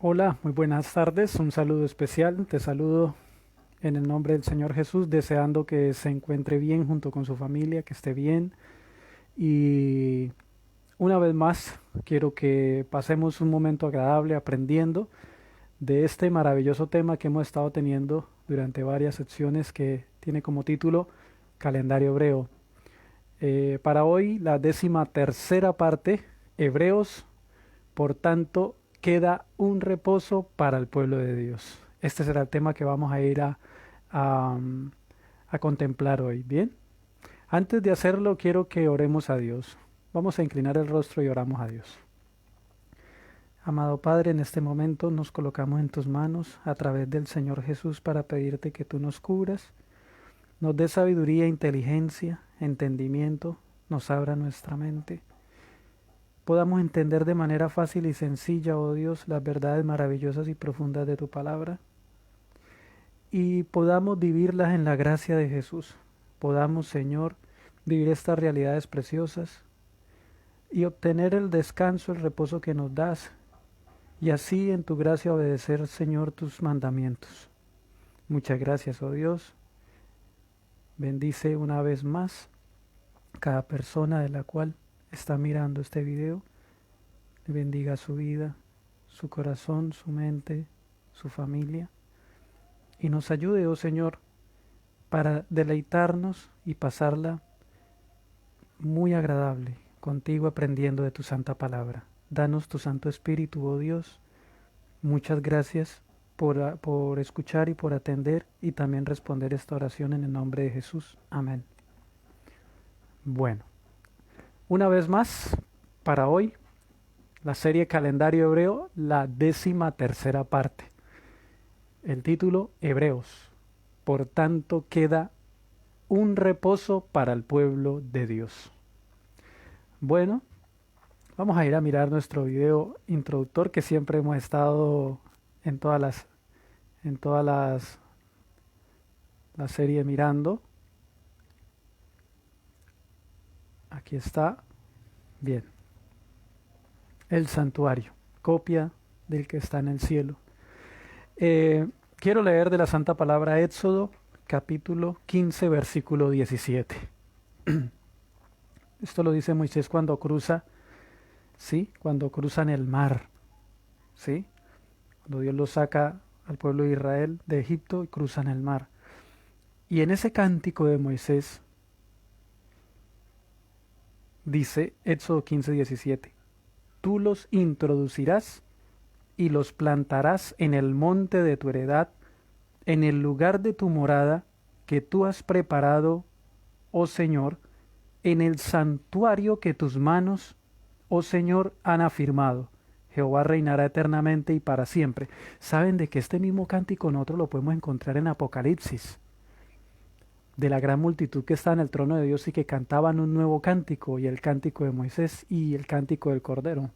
Hola, muy buenas tardes, un saludo especial, te saludo en el nombre del Señor Jesús, deseando que se encuentre bien junto con su familia, que esté bien. Y una vez más, quiero que pasemos un momento agradable aprendiendo de este maravilloso tema que hemos estado teniendo durante varias secciones que tiene como título Calendario Hebreo. Para hoy, la 13ª parte, Hebreos. Por tanto, queda un reposo para el pueblo de Dios. Este será el tema que vamos a ir a, a contemplar hoy. Bien, antes de hacerlo, quiero que oremos a Dios. Vamos a inclinar el rostro y oramos a Dios. Amado Padre, en este momento nos colocamos en tus manos a través del Señor Jesús para pedirte que tú nos cubras, nos des sabiduría, inteligencia, entendimiento, nos abra nuestra mente, podamos entender de manera fácil y sencilla, oh Dios, las verdades maravillosas y profundas de tu palabra y podamos vivirlas en la gracia de Jesús. Podamos, Señor, vivir estas realidades preciosas y obtener el descanso, el reposo que nos das y así en tu gracia obedecer, Señor, tus mandamientos. Muchas gracias, oh Dios. Bendice una vez más cada persona de la cual está mirando este video. Bendiga su vida, su corazón, su mente, su familia. Y nos ayude, oh Señor, para deleitarnos y pasarla muy agradable contigo aprendiendo de tu santa palabra. Danos tu Santo Espíritu, oh Dios. Muchas gracias por escuchar y por atender y también responder esta oración en el nombre de Jesús. Amén. Bueno, una vez más, para hoy, la serie Calendario Hebreo, la 13ª parte. El título, Hebreos. Por tanto, queda un reposo para el pueblo de Dios. Bueno, vamos a ir a mirar nuestro video introductor que siempre hemos estado en todas la serie mirando. Aquí está. Bien. El santuario, copia del que está en el cielo. Quiero leer de la Santa Palabra Éxodo, capítulo 15, versículo 17. Esto lo dice Moisés cuando cruza, ¿sí? Cuando cruzan el mar, ¿sí? Cuando Dios lo saca al pueblo de Israel de Egipto y cruzan el mar. Y en ese cántico de Moisés dice Éxodo 15, 17, tú los introducirás y los plantarás en el monte de tu heredad, en el lugar de tu morada que tú has preparado, oh Señor, en el santuario que tus manos, oh Señor, han afirmado. Jehová reinará eternamente y para siempre. Saben de que este mismo cántico nosotros lo podemos encontrar en Apocalipsis, de la gran multitud que está en el trono de Dios y que cantaban un nuevo cántico, y el cántico de Moisés y el cántico del Cordero.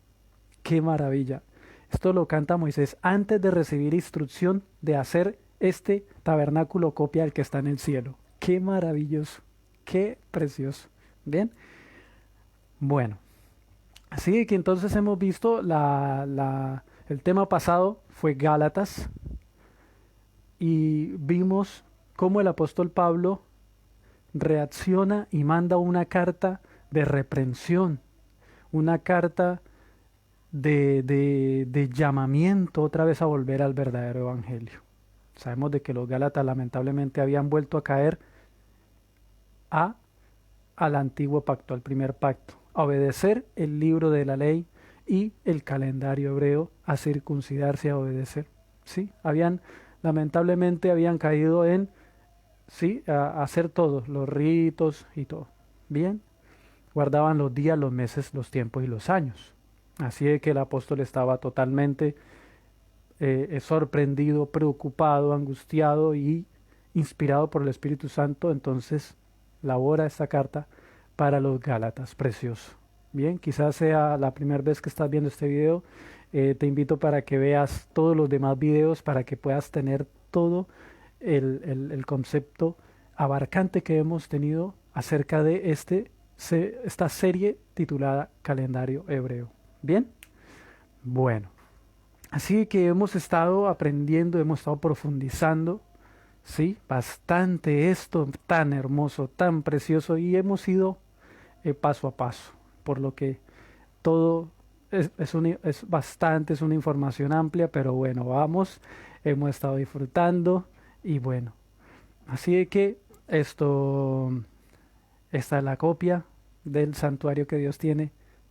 ¡Qué maravilla! Esto lo canta Moisés antes de recibir instrucción de hacer este tabernáculo copia del que está en el cielo. ¡Qué maravilloso! ¡Qué precioso! Bien, bueno, así que entonces hemos visto el tema pasado fue Gálatas y vimos cómo el apóstol Pablo reacciona y manda una carta de reprensión, una carta de llamamiento otra vez a volver al verdadero evangelio. Sabemos de que los Gálatas lamentablemente habían vuelto a caer a, al antiguo pacto, al primer pacto, a obedecer el libro de la ley y el calendario hebreo, a circuncidarse, a obedecer. ¿Sí? Lamentablemente habían caído en, sí, a hacer todos los ritos y todo. Bien, guardaban los días, los meses, los tiempos y los años. Así es que el apóstol estaba totalmente sorprendido, preocupado, angustiado y inspirado por el Espíritu Santo. Entonces labora esta carta para los Gálatas. Precioso. Bien, quizás sea la primera vez que estás viendo este video. Te invito para que veas todos los demás videos para que puedas tener todo el concepto abarcante que hemos tenido acerca de esta serie titulada Calendario Hebreo. Bien, bueno, Así que hemos estado aprendiendo, hemos estado profundizando, sí, bastante esto tan hermoso, tan precioso y hemos ido paso a paso, por lo que todo es bastante, es una información amplia, pero bueno, vamos, hemos estado disfrutando y bueno, así que esto, esta es la copia del santuario que Dios tiene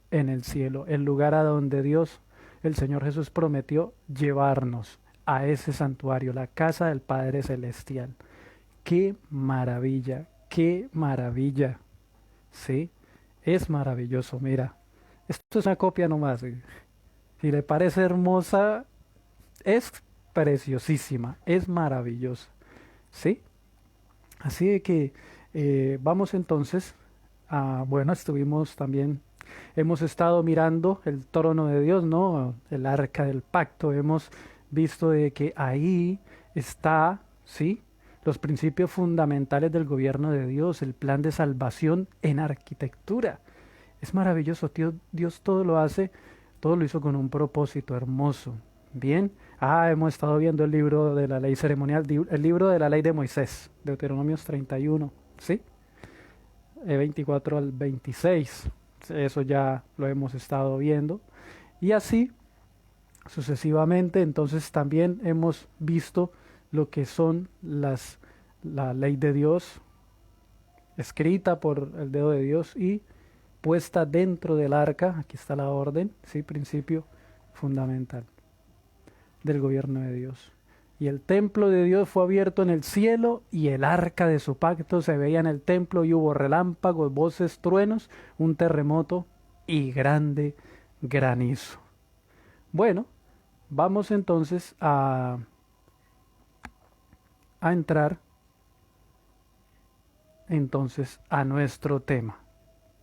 en el cielo, el lugar a donde Dios, el Señor Jesús prometió llevarnos a ese santuario, la casa del Padre Celestial. Qué maravilla, ¿sí? Es maravilloso, mira. Esto es una copia nomás. Si le parece hermosa, es preciosísima, es maravillosa, ¿sí? Así de que vamos entonces a, bueno, estuvimos también, hemos estado mirando el trono de Dios, ¿no? El arca del pacto, hemos visto de que ahí está, ¿sí? Los principios fundamentales del gobierno de Dios, el plan de salvación en arquitectura. Es maravilloso, Dios, Dios todo lo hace, todo lo hizo con un propósito hermoso. Bien, hemos estado viendo el libro de la ley ceremonial, el libro de la ley de Moisés, Deuteronomios 31, ¿sí? 24 al 26, eso ya lo hemos estado viendo. Y así sucesivamente, entonces también hemos visto lo que son la ley de Dios, escrita por el dedo de Dios y puesta dentro del arca, aquí está la orden, ¿sí? Principio fundamental del gobierno de Dios. Y el templo de Dios fue abierto en el cielo y el arca de su pacto se veía en el templo y hubo relámpagos, voces, truenos, un terremoto y grande granizo. Bueno, vamos entonces a entrar entonces a nuestro tema.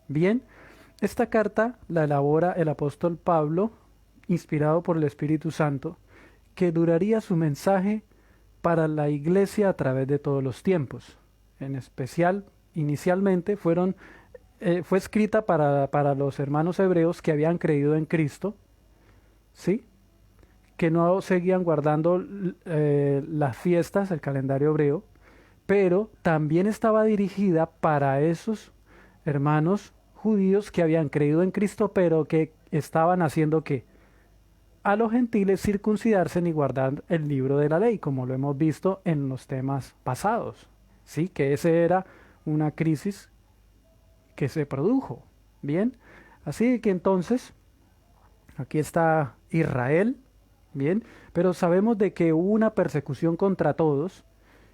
Bien, esta carta la elabora el apóstol Pablo, inspirado por el Espíritu Santo, que duraría su mensaje para la iglesia a través de todos los tiempos. En especial, inicialmente fue escrita para los hermanos hebreos que habían creído en Cristo, ¿sí? Que no seguían guardando las fiestas, el calendario hebreo, pero también estaba dirigida para esos hermanos judíos que habían creído en Cristo, pero que estaban haciendo que a los gentiles circuncidarse y guardar el libro de la ley, como lo hemos visto en los temas pasados. Sí, que ese era una crisis que se produjo. Bien, así que entonces aquí está Israel, bien, pero sabemos de que hubo una persecución contra todos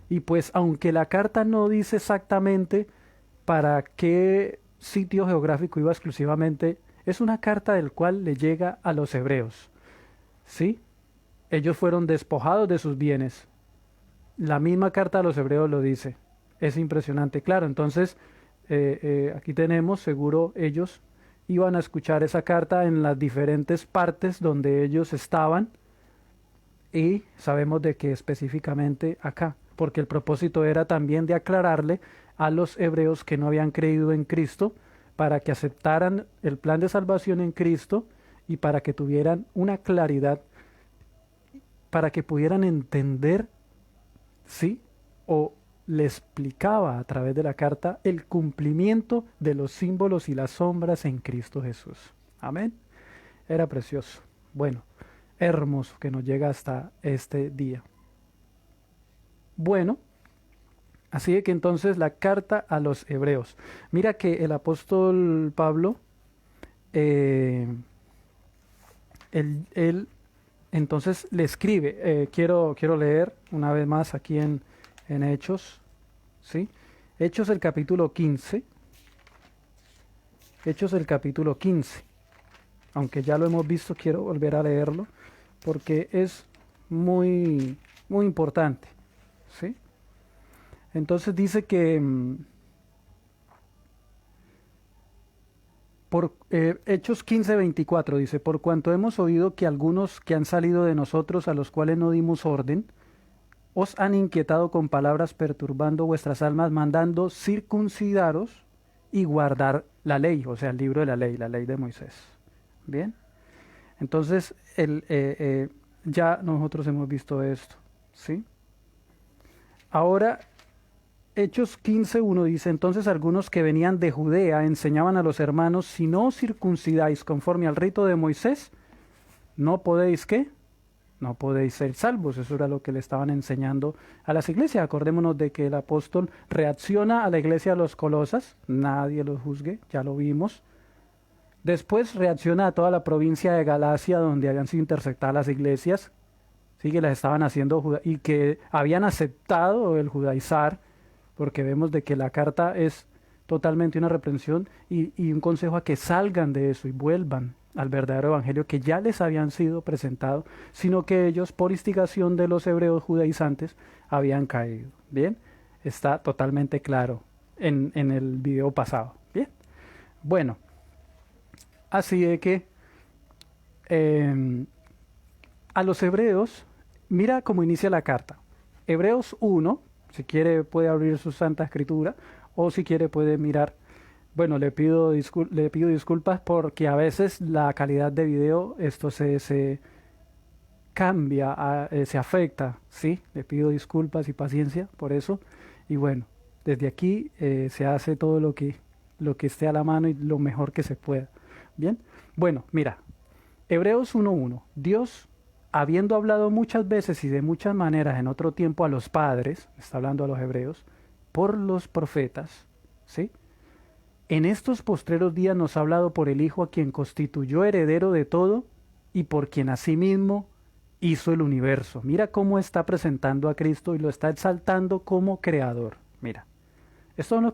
y pues aunque la carta no dice exactamente para qué sitio geográfico iba exclusivamente, es una carta del cual le llega a los hebreos. ¿Sí? Ellos fueron despojados de sus bienes. La misma carta a los hebreos lo dice. Es impresionante. Claro, entonces aquí tenemos, seguro ellos iban a escuchar esa carta en las diferentes partes donde ellos estaban y sabemos de que específicamente acá, porque el propósito era también de aclararle a los hebreos que no habían creído en Cristo para que aceptaran el plan de salvación en Cristo y para que tuvieran una claridad, para que pudieran entender, ¿sí? O le explicaba a través de la carta el cumplimiento de los símbolos y las sombras en Cristo Jesús. Amén. Era precioso. Bueno, hermoso que nos llega hasta este día. Bueno, así que entonces la carta a los hebreos. Mira que el apóstol Pablo, eh, él entonces le escribe, quiero leer una vez más aquí en Hechos, ¿sí? Hechos el capítulo 15, Hechos el capítulo 15, aunque ya lo hemos visto, quiero volver a leerlo, porque es muy, muy importante, ¿sí? Entonces dice que Hechos 15:24 dice, por cuanto hemos oído que algunos que han salido de nosotros a los cuales no dimos orden, os han inquietado con palabras perturbando vuestras almas, mandando circuncidaros y guardar la ley, o sea, el libro de la ley de Moisés. Bien, entonces Ya nosotros hemos visto esto, ¿sí? Ahora, Hechos 15:1 dice, entonces algunos que venían de Judea enseñaban a los hermanos, si no os circuncidáis conforme al rito de Moisés, no podéis, ¿qué? No podéis ser salvos. Eso era lo que le estaban enseñando a las iglesias. Acordémonos de que el apóstol reacciona a la iglesia de los Colosas, nadie los juzgue, ya lo vimos. Después reacciona a toda la provincia de Galacia, donde habían sido interceptadas las iglesias, sí, que las estaban haciendo y que habían aceptado el judaizar, porque vemos de que la carta es totalmente una reprensión y un consejo a que salgan de eso y vuelvan al verdadero evangelio que ya les habían sido presentado, sino que ellos, por instigación de los hebreos judaizantes, habían caído. Bien, está totalmente claro en el video pasado. Bien, bueno, así de que a los hebreos, mira cómo inicia la carta. Hebreos 1, si quiere puede abrir su Santa Escritura, o si quiere puede mirar. Bueno, le pido disculpas porque a veces la calidad de video, esto se cambia, se afecta, ¿sí? Le pido disculpas y paciencia por eso. Y bueno, desde aquí se hace todo lo que esté a la mano y lo mejor que se pueda. Bien, bueno, mira, Hebreos 1:1. Dios, habiendo hablado muchas veces y de muchas maneras en otro tiempo a los padres, está hablando a los hebreos, por los profetas, ¿sí? En estos postreros días nos ha hablado por el Hijo, a quien constituyó heredero de todo y por quien asimismo hizo el universo. Mira cómo está presentando a Cristo y lo está exaltando como creador. Mira, estos son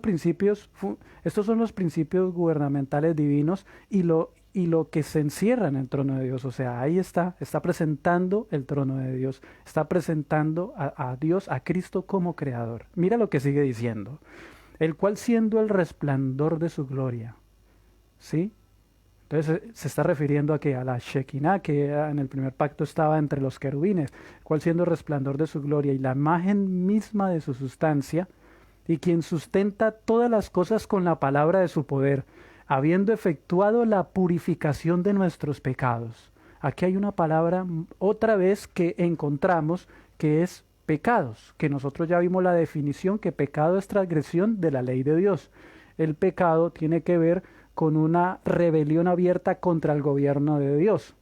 los principios gubernamentales divinos y lo que se encierra en el trono de Dios. O sea, ahí está presentando el trono de Dios, está presentando a Dios, a Cristo como creador. Mira lo que sigue diciendo, el cual siendo el resplandor de su gloria, ¿sí? Entonces se está refiriendo a que a la Shekinah, que en el primer pacto estaba entre los querubines, el cual siendo el resplandor de su gloria y la imagen misma de su sustancia, y quien sustenta todas las cosas con la palabra de su poder, habiendo efectuado la purificación de nuestros pecados. Aquí hay una palabra otra vez que encontramos que es pecados, que nosotros ya vimos la definición que pecado es transgresión de la ley de Dios. El pecado tiene que ver con una rebelión abierta contra el gobierno de Dios,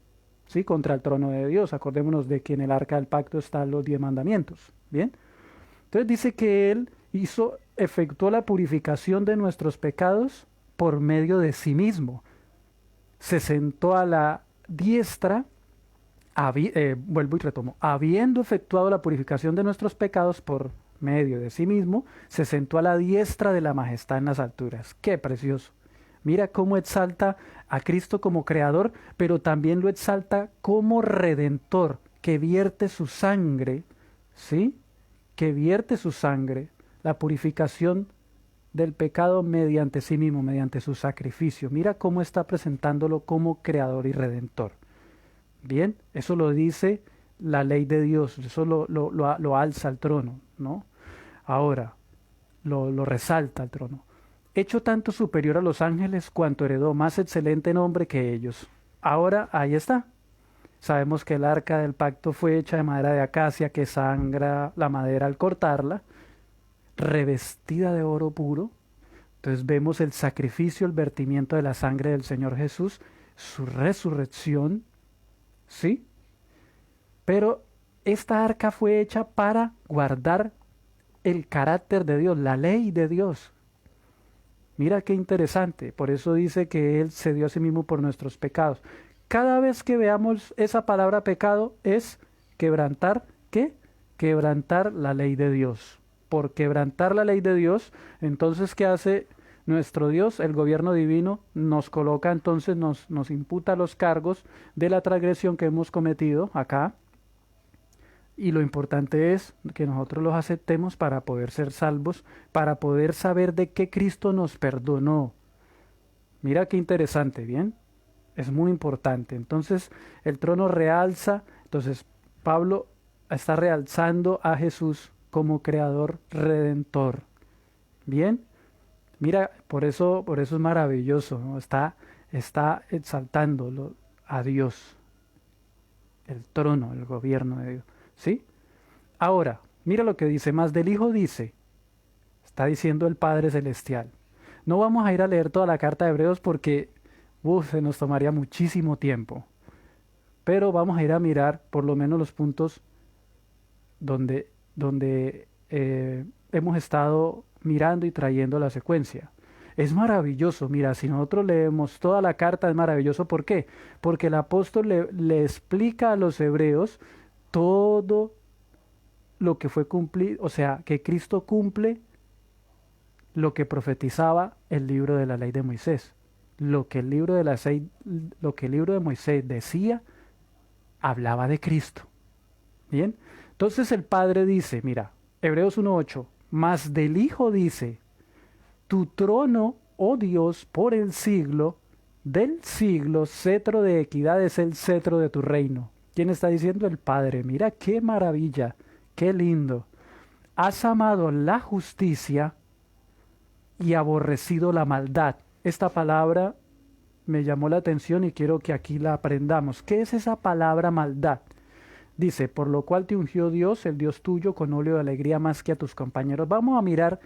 ¿sí? Contra el trono de Dios. Acordémonos de que en el arca del pacto están los 10 mandamientos. Bien, entonces dice que Él efectuó la purificación de nuestros pecados por medio de sí mismo. Se sentó a la diestra, vuelvo y retomo, habiendo efectuado la purificación de nuestros pecados por medio de sí mismo, se sentó a la diestra de la majestad en las alturas. ¡Qué precioso! Mira cómo exalta a Cristo como creador, pero también lo exalta como redentor, que vierte su sangre, ¿sí? Que vierte su sangre, la purificación del pecado mediante sí mismo, mediante su sacrificio. Mira cómo está presentándolo como creador y redentor. Bien, eso lo dice la ley de Dios, eso lo alza al trono, ¿no? Ahora, lo resalta al trono. Hecho tanto superior a los ángeles cuanto heredó más excelente nombre que ellos. Ahora, ahí está. Sabemos que el arca del pacto fue hecha de madera de acacia que sangra la madera al cortarla, revestida de oro puro. Entonces vemos el sacrificio, el vertimiento de la sangre del Señor Jesús, su resurrección, ¿sí? Pero esta arca fue hecha para guardar el carácter de Dios, la ley de Dios. Mira qué interesante, por eso dice que Él se dio a sí mismo por nuestros pecados. Cada vez que veamos esa palabra pecado es quebrantar, ¿qué? Quebrantar la ley de Dios. Por quebrantar la ley de Dios, entonces, ¿qué hace nuestro Dios? El gobierno divino nos coloca, entonces nos imputa los cargos de la transgresión que hemos cometido acá. Y lo importante es que nosotros los aceptemos para poder ser salvos, para poder saber de qué Cristo nos perdonó. Mira qué interesante, ¿bien? Es muy importante. Entonces, el trono realza, entonces Pablo está realzando a Jesús como creador redentor. Bien, mira, por eso es maravilloso, ¿no? Está exaltándolo a Dios. el trono, el gobierno de Dios. ¿Sí? Ahora, mira lo que dice, más del Hijo dice, está diciendo el Padre Celestial. No vamos a ir a leer toda la carta de Hebreos porque se nos tomaría muchísimo tiempo. Pero vamos a ir a mirar por lo menos los puntos donde hemos estado mirando y trayendo la secuencia. Es maravilloso, mira, si nosotros leemos toda la carta es maravilloso. ¿Por qué? Porque el apóstol le explica a los hebreos todo lo que fue cumplido, o sea, que Cristo cumple lo que profetizaba el libro de la ley de Moisés. Lo que el libro de Moisés decía, hablaba de Cristo. Bien, entonces el Padre dice, mira, Hebreos 1:8, mas del Hijo dice, tu trono, oh Dios, por el siglo del siglo, cetro de equidad es el cetro de tu reino. ¿Quién está diciendo? El Padre. Mira qué maravilla, qué lindo. Has amado la justicia y aborrecido la maldad. Esta palabra me llamó la atención y quiero que aquí la aprendamos. ¿Qué es esa palabra maldad? Dice, por lo cual te ungió Dios, el Dios tuyo, con óleo de alegría más que a tus compañeros. Vamos a mirar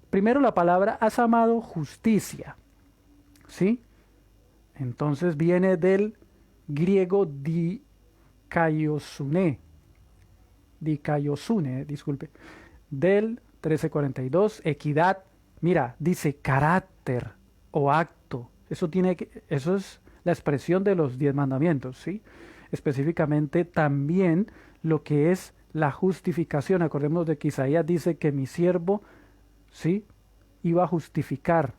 primero la palabra, has amado justicia. ¿Sí? Entonces viene del griego dikaiosune, disculpe, del 1342, equidad. Mira, dice carácter o acto. Eso es la expresión de los 10 mandamientos, ¿sí? Específicamente también lo que es la justificación. Acordémonos de que Isaías dice que mi siervo, ¿sí?, iba a justificar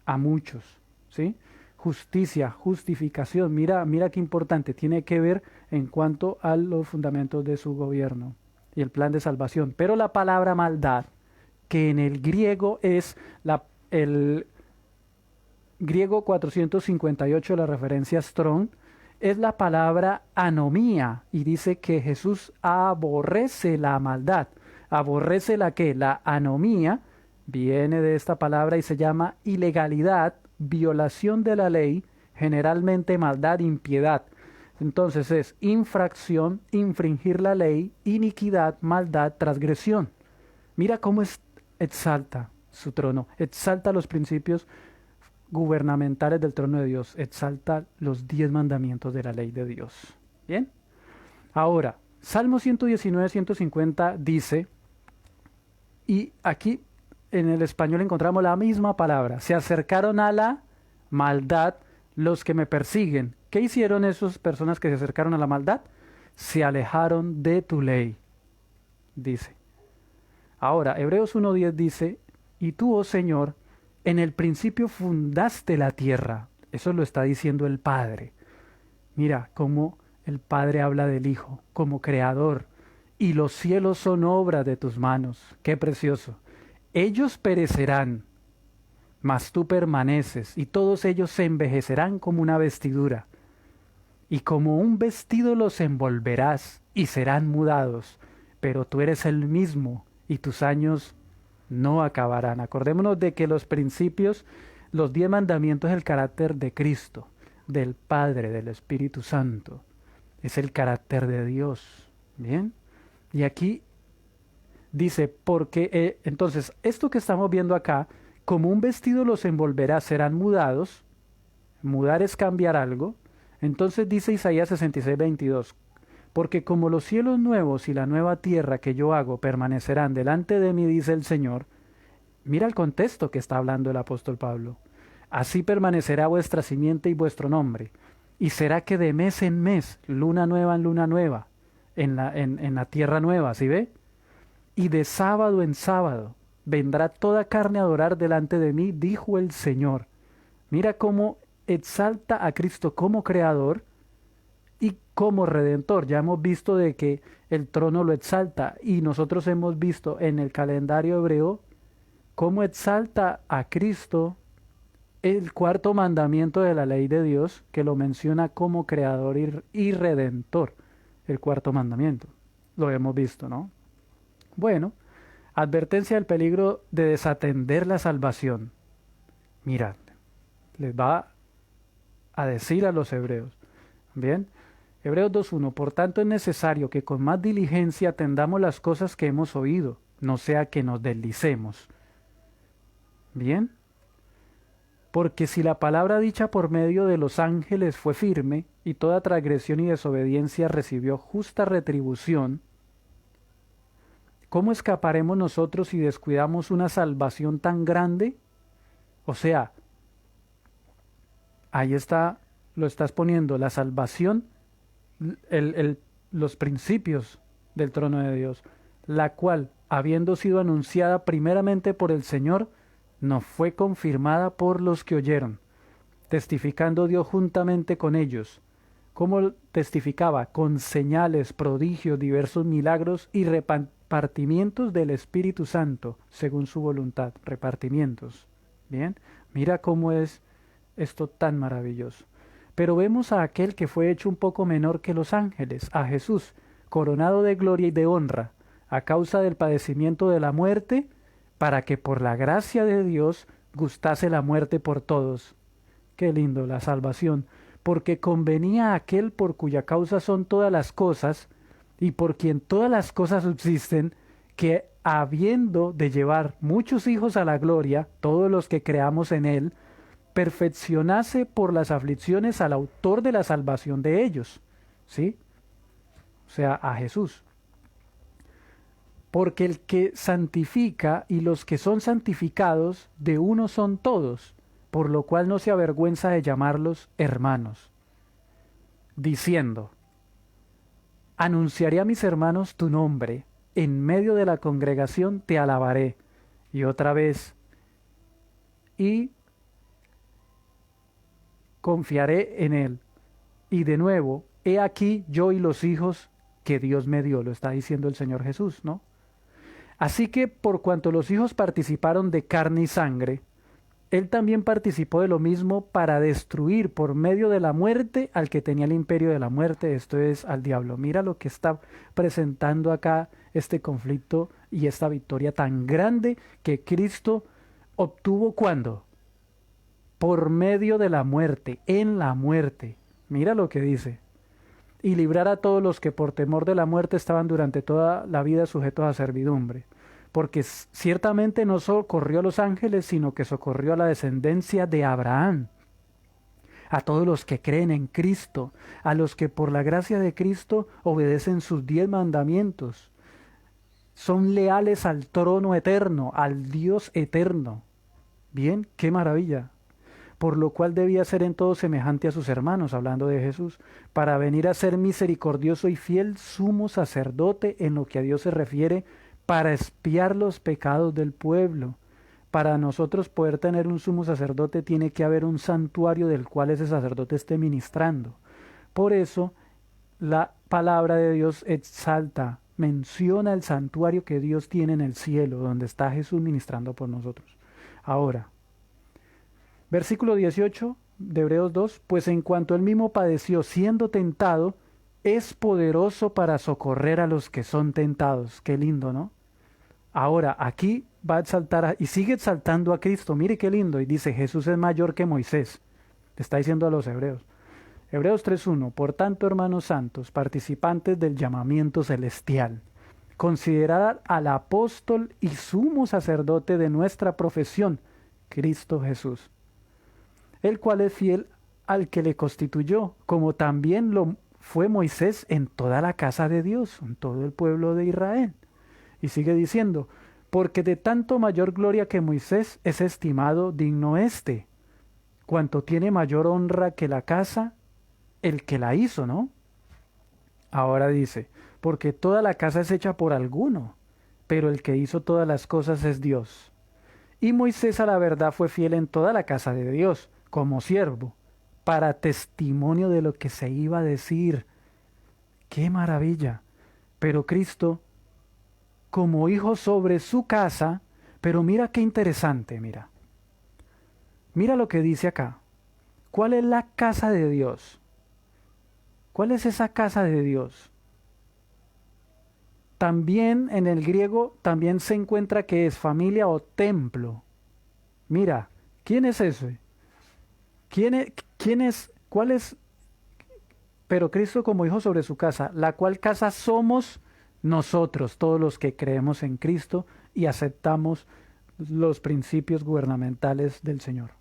a muchos, ¿sí? Justicia, justificación. Mira, mira qué importante. Tiene que ver en cuanto a los fundamentos de su gobierno y el plan de salvación. Pero la palabra maldad, que en el griego es el griego 458, la referencia Strong, es la palabra anomía, y dice que Jesús aborrece la maldad. ¿Aborrece la qué? La anomía viene de esta palabra y se llama ilegalidad, violación de la ley, generalmente maldad, impiedad. Entonces es infracción, infringir la ley, iniquidad, maldad, transgresión. Mira cómo exalta su trono, exalta los principios gubernamentales del trono de Dios, exalta los 10 mandamientos de la ley de Dios. ¿Bien? Ahora, Salmo 119, 150 dice, y aquí en el español encontramos la misma palabra, se acercaron a la maldad los que me persiguen. ¿Qué hicieron esas personas que se acercaron a la maldad? Se alejaron de tu ley, dice. Ahora, Hebreos 1:10 dice, y tú, oh Señor, en el principio fundaste la tierra. Eso lo está diciendo el Padre. Mira cómo el Padre habla del Hijo como creador. Y los cielos son obra de tus manos. Qué precioso. Ellos perecerán, mas tú permaneces, y todos ellos se envejecerán como una vestidura. Y como un vestido los envolverás, y serán mudados. Pero tú eres el mismo, y tus años no acabarán. Acordémonos de que los principios, los 10 mandamientos es el carácter de Cristo, del Padre, del Espíritu Santo. Es el carácter de Dios. ¿Bien? Y aquí dice, porque entonces esto que estamos viendo acá, como un vestido los envolverá, serán mudados. Mudar es cambiar algo. Entonces dice Isaías 66:22, porque como los cielos nuevos y la nueva tierra que yo hago permanecerán delante de mí, dice el Señor. Mira el contexto que está hablando el apóstol Pablo. Así permanecerá vuestra simiente y vuestro nombre. Y será que de mes en mes, luna nueva en luna nueva, en la tierra nueva, ¿sí ve? Y de sábado en sábado vendrá toda carne a adorar delante de mí, dijo el Señor. Mira cómo exalta a Cristo como creador y como redentor. Ya hemos visto de que el trono lo exalta, y nosotros hemos visto en el calendario hebreo cómo exalta a Cristo el 4.º mandamiento de la ley de Dios, que lo menciona como creador y redentor. El 4.º mandamiento. Lo hemos visto, ¿no? Bueno, advertencia del peligro de desatender la salvación. Mirad, les va a decir a los hebreos. Bien, Hebreos 2.1. Por tanto es necesario que con más diligencia atendamos las cosas que hemos oído, no sea que nos deslicemos. Bien. Porque si la palabra dicha por medio de los ángeles fue firme, y toda transgresión y desobediencia recibió justa retribución, ¿cómo escaparemos nosotros si descuidamos una salvación tan grande? O sea, ahí está, lo estás poniendo, la salvación, los principios del trono de Dios, la cual, habiendo sido anunciada primeramente por el Señor, no fue confirmada por los que oyeron, testificando Dios juntamente con ellos. ¿Cómo testificaba? Con señales, prodigios, diversos milagros y repartimientos del Espíritu Santo, según su voluntad. Repartimientos. Bien, mira cómo es esto tan maravilloso. Pero vemos a aquel que fue hecho un poco menor que los ángeles, a Jesús, coronado de gloria y de honra, a causa del padecimiento de la muerte, para que por la gracia de Dios gustase la muerte por todos. Qué lindo la salvación, porque convenía a aquel por cuya causa son todas las cosas, y por quien todas las cosas subsisten, que habiendo de llevar muchos hijos a la gloria, todos los que creamos en él, perfeccionase por las aflicciones al autor de la salvación de ellos. ¿Sí? O sea, a Jesús. Porque el que santifica y los que son santificados de uno son todos, por lo cual no se avergüenza de llamarlos hermanos, diciendo, anunciaré a mis hermanos tu nombre, en medio de la congregación te alabaré. Y otra vez, y confiaré en él. Y de nuevo, he aquí yo y los hijos que Dios me dio, lo está diciendo el Señor Jesús, ¿no? Así que por cuanto los hijos participaron de carne y sangre, él también participó de lo mismo para destruir por medio de la muerte al que tenía el imperio de la muerte, esto es, al diablo. Mira lo que está presentando acá este conflicto y esta victoria tan grande que Cristo obtuvo ¿cuándo? Por medio de la muerte, en la muerte. Mira lo que dice. Y librar a todos los que por temor de la muerte estaban durante toda la vida sujetos a servidumbre. Porque ciertamente no socorrió a los ángeles, sino que socorrió a la descendencia de Abraham, a todos los que creen en Cristo, a los que por la gracia de Cristo obedecen sus 10 mandamientos, son leales al trono eterno, al Dios eterno. Bien, qué maravilla. Por lo cual debía ser en todo semejante a sus hermanos, hablando de Jesús, para venir a ser misericordioso y fiel sumo sacerdote en lo que a Dios se refiere, para expiar los pecados del pueblo. Para nosotros poder tener un sumo sacerdote tiene que haber un santuario del cual ese sacerdote esté ministrando. Por eso la palabra de Dios exalta, menciona el santuario que Dios tiene en el cielo, donde está Jesús ministrando por nosotros. Ahora, versículo 18 de Hebreos 2, pues en cuanto él mismo padeció siendo tentado, es poderoso para socorrer a los que son tentados. Qué lindo, ¿no? Ahora, aquí va a exaltar y sigue exaltando a Cristo. Mire qué lindo. Y dice, Jesús es mayor que Moisés. Le está diciendo a los hebreos. Hebreos 3.1. Por tanto, hermanos santos, participantes del llamamiento celestial, considerad al apóstol y sumo sacerdote de nuestra profesión, Cristo Jesús, el cual es fiel al que le constituyó, como también lo fue Moisés en toda la casa de Dios, en todo el pueblo de Israel. Y sigue diciendo, porque de tanto mayor gloria que Moisés es estimado digno éste, cuanto tiene mayor honra que la casa, el que la hizo, ¿no? Ahora dice, porque toda la casa es hecha por alguno, pero el que hizo todas las cosas es Dios. Y Moisés a la verdad fue fiel en toda la casa de Dios, como siervo, para testimonio de lo que se iba a decir. ¡Qué maravilla! Pero Cristo, como hijo sobre su casa, pero mira qué interesante, mira. Mira lo que dice acá. ¿Cuál es la casa de Dios? ¿Cuál es esa casa de Dios? También en el griego también se encuentra que es familia o templo. Mira, ¿quién es ese? ¿Quién es, cuál es pero Cristo como hijo sobre su casa, la cual casa somos nosotros, todos los que creemos en Cristo y aceptamos los principios gubernamentales del Señor.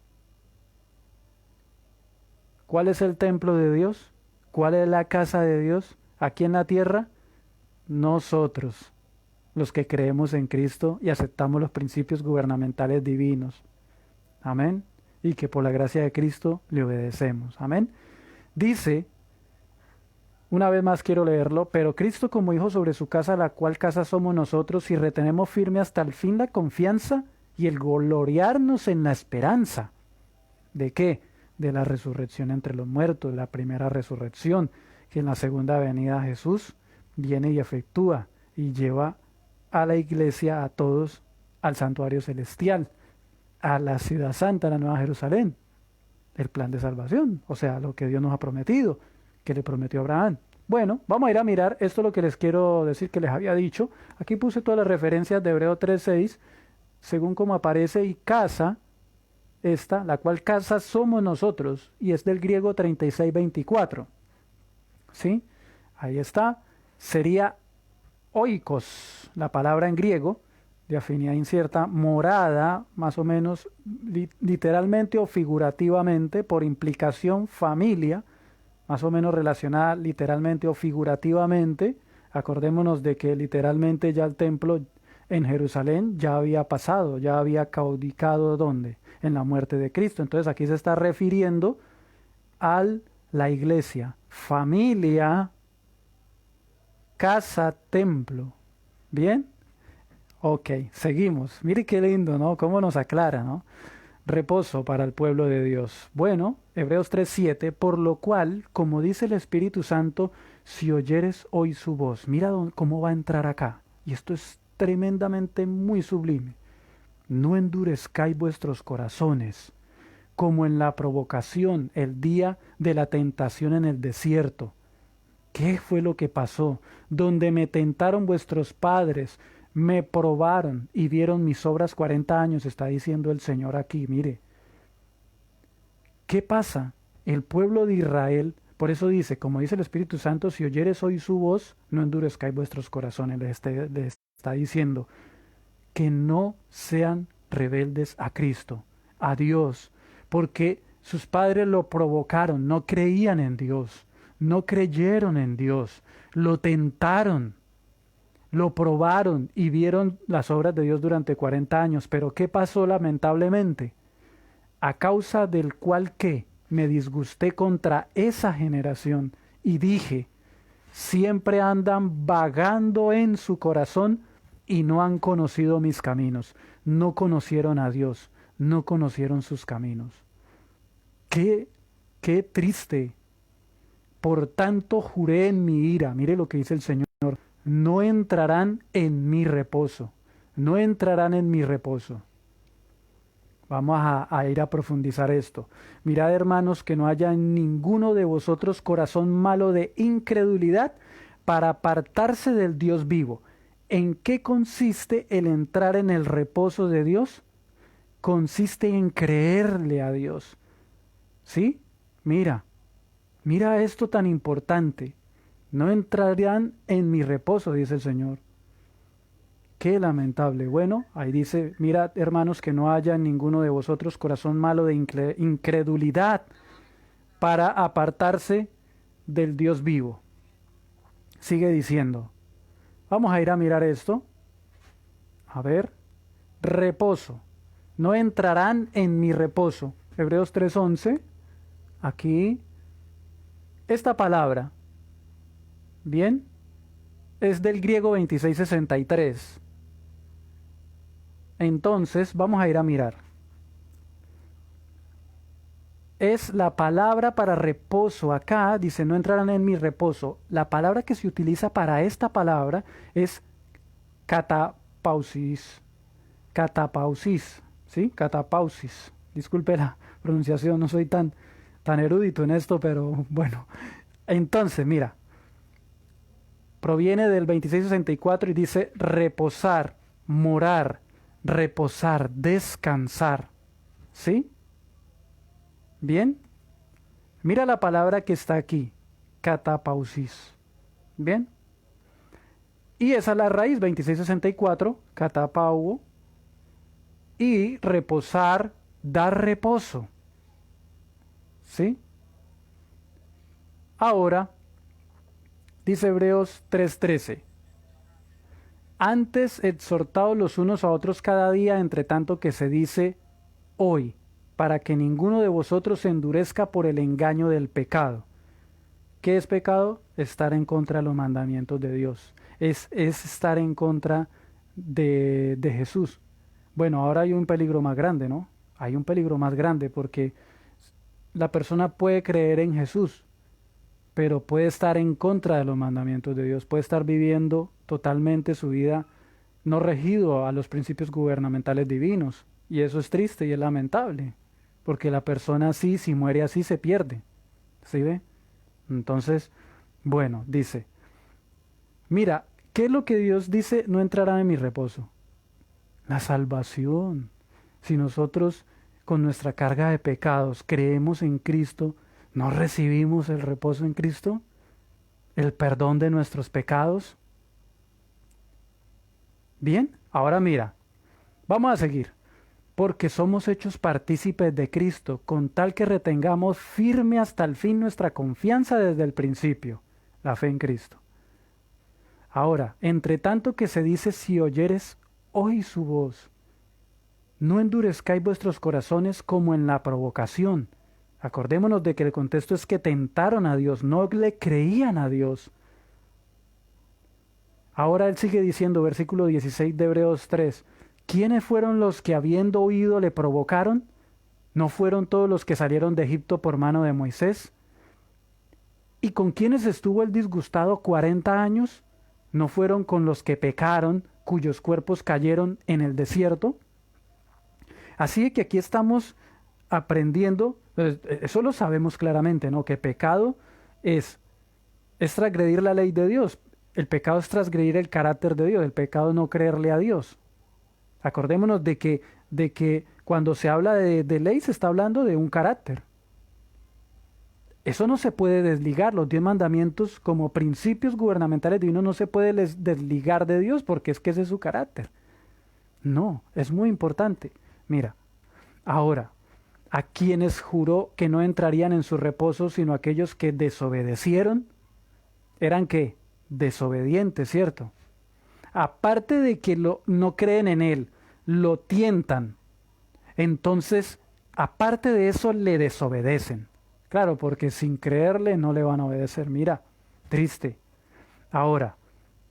¿Cuál es el templo de Dios? ¿Cuál es la casa de Dios aquí en la tierra? Nosotros, los que creemos en Cristo y aceptamos los principios gubernamentales divinos. Amén. Y que por la gracia de Cristo le obedecemos. Amén. Dice, una vez más quiero leerlo, pero Cristo como hijo sobre su casa, la cual casa somos nosotros, y retenemos firme hasta el fin la confianza y el gloriarnos en la esperanza. ¿De qué? De la resurrección entre los muertos, la primera resurrección, que en la segunda venida Jesús viene y efectúa y lleva a la iglesia, a todos, al santuario celestial, a la ciudad santa, a la Nueva Jerusalén, el plan de salvación, o sea, lo que Dios nos ha prometido, que le prometió a Abraham. Bueno, vamos a ir a mirar, esto es lo que les quiero decir que les había dicho. Aquí puse todas las referencias de Hebreo 3:6, según como aparece, y casa, esta, la cual casa somos nosotros, y es del griego 36:24. ¿Sí? Ahí está. Sería oikos, la palabra en griego, de afinidad incierta, morada, más o menos, literalmente o figurativamente, por implicación, familia, más o menos relacionada literalmente o figurativamente. Acordémonos de que literalmente ya el templo en Jerusalén ya había pasado, ya había caudicado ¿dónde? En la muerte de Cristo. Entonces aquí se está refiriendo a la iglesia, familia, casa, templo. ¿Bien? Ok, seguimos. Mire qué lindo, ¿no? Cómo nos aclara, ¿no? Reposo para el pueblo de Dios. Bueno, Hebreos 3:7, por lo cual, como dice el Espíritu Santo, si oyeres hoy su voz, mira cómo va a entrar acá. Y esto es tremendamente muy sublime. No endurezcáis vuestros corazones, como en la provocación, el día de la tentación en el desierto. ¿Qué fue lo que pasó? Donde me tentaron vuestros padres, me probaron y vieron mis obras 40 años, está diciendo el Señor aquí, mire. ¿Qué pasa? El pueblo de Israel, por eso dice, como dice el Espíritu Santo, si oyeres hoy su voz, no endurezcáis vuestros corazones, les está diciendo que no sean rebeldes a Cristo, a Dios, porque sus padres lo provocaron, no creían en Dios, no creyeron en Dios, lo tentaron, lo probaron y vieron las obras de Dios durante 40 años. Pero ¿qué pasó lamentablemente? A causa del cual que me disgusté contra esa generación y dije, siempre andan vagando en su corazón y no han conocido mis caminos, no conocieron a Dios, no conocieron sus caminos. Qué triste. Por tanto juré en mi ira, mire lo que dice el Señor, no entrarán en mi reposo, no entrarán en mi reposo. Vamos a ir a profundizar esto. Mirad, hermanos, que no haya en ninguno de vosotros corazón malo de incredulidad para apartarse del Dios vivo. ¿En qué consiste el entrar en el reposo de Dios? Consiste en creerle a Dios. ¿Sí? Mira esto tan importante. No entrarán en mi reposo, dice el Señor. Qué lamentable. Bueno, ahí dice, mirad, hermanos, que no haya en ninguno de vosotros corazón malo de incredulidad para apartarse del Dios vivo. Sigue diciendo. Vamos a ir a mirar esto. A ver. Reposo. No entrarán en mi reposo. Hebreos 3:11. Aquí. Esta palabra. Bien. Es del griego 2663. Entonces, vamos a ir a mirar. Es la palabra para reposo. Acá dice, no entrarán en mi reposo. La palabra que se utiliza para esta palabra es catapausis. Catapausis, ¿sí? Catapausis. Disculpe la pronunciación, no soy tan erudito en esto, pero bueno. Entonces, mira. Proviene del 2664 y dice reposar, morar, reposar, descansar. ¿Sí? Bien. Mira la palabra que está aquí. catapausis. Bien. Y esa es la raíz, 2664, catapauo. Y reposar, dar reposo. ¿Sí? Ahora, dice Hebreos 3:13. Antes exhortaos los unos a otros cada día, entre tanto que se dice hoy, para que ninguno de vosotros se endurezca por el engaño del pecado. ¿Qué es pecado? Estar en contra de los mandamientos de Dios. Es estar en contra de Jesús. Bueno, ahora hay un peligro más grande, ¿no? Hay un peligro más grande porque la persona puede creer en Jesús, pero puede estar en contra de los mandamientos de Dios, puede estar viviendo totalmente su vida no regido a los principios gubernamentales divinos. Y eso es triste y es lamentable, porque la persona así, si muere así, se pierde. ¿Sí ve? Entonces, bueno, dice, mira, ¿qué es lo que Dios dice? No entrará en mi reposo. La salvación. Si nosotros con nuestra carga de pecados creemos en Cristo, ¿no recibimos el reposo en Cristo? ¿El perdón de nuestros pecados? Bien, ahora mira, vamos a seguir. Porque somos hechos partícipes de Cristo, con tal que retengamos firme hasta el fin nuestra confianza desde el principio, la fe en Cristo. Ahora, entre tanto que se dice, si oyeres hoy su voz, no endurezcáis vuestros corazones como en la provocación. Acordémonos de que el contexto es que tentaron a Dios, no le creían a Dios. Ahora él sigue diciendo, versículo 16 de Hebreos 3, ¿quiénes fueron los que habiendo oído le provocaron? ¿No fueron todos los que salieron de Egipto por mano de Moisés? ¿Y con quiénes estuvo el disgustado 40 años? ¿No fueron con los que pecaron, cuyos cuerpos cayeron en el desierto? Así que aquí estamos aprendiendo, eso lo sabemos claramente, ¿no? Que pecado es transgredir la ley de Dios. El pecado es transgredir el carácter de Dios, el pecado no creerle a Dios. Acordémonos de que cuando se habla de ley se está hablando de un carácter. Eso no se puede desligar. Los 10 mandamientos como principios gubernamentales divinos no se puede desligar de Dios porque es que ese es su carácter. No, es muy importante. Mira, ahora, a quienes juró que no entrarían en su reposo sino aquellos que desobedecieron, ¿eran qué? Desobedientes, ¿cierto? Aparte de que no creen en Él, lo tientan, entonces, aparte de eso, le desobedecen. Claro, porque sin creerle no le van a obedecer. Mira, triste. Ahora,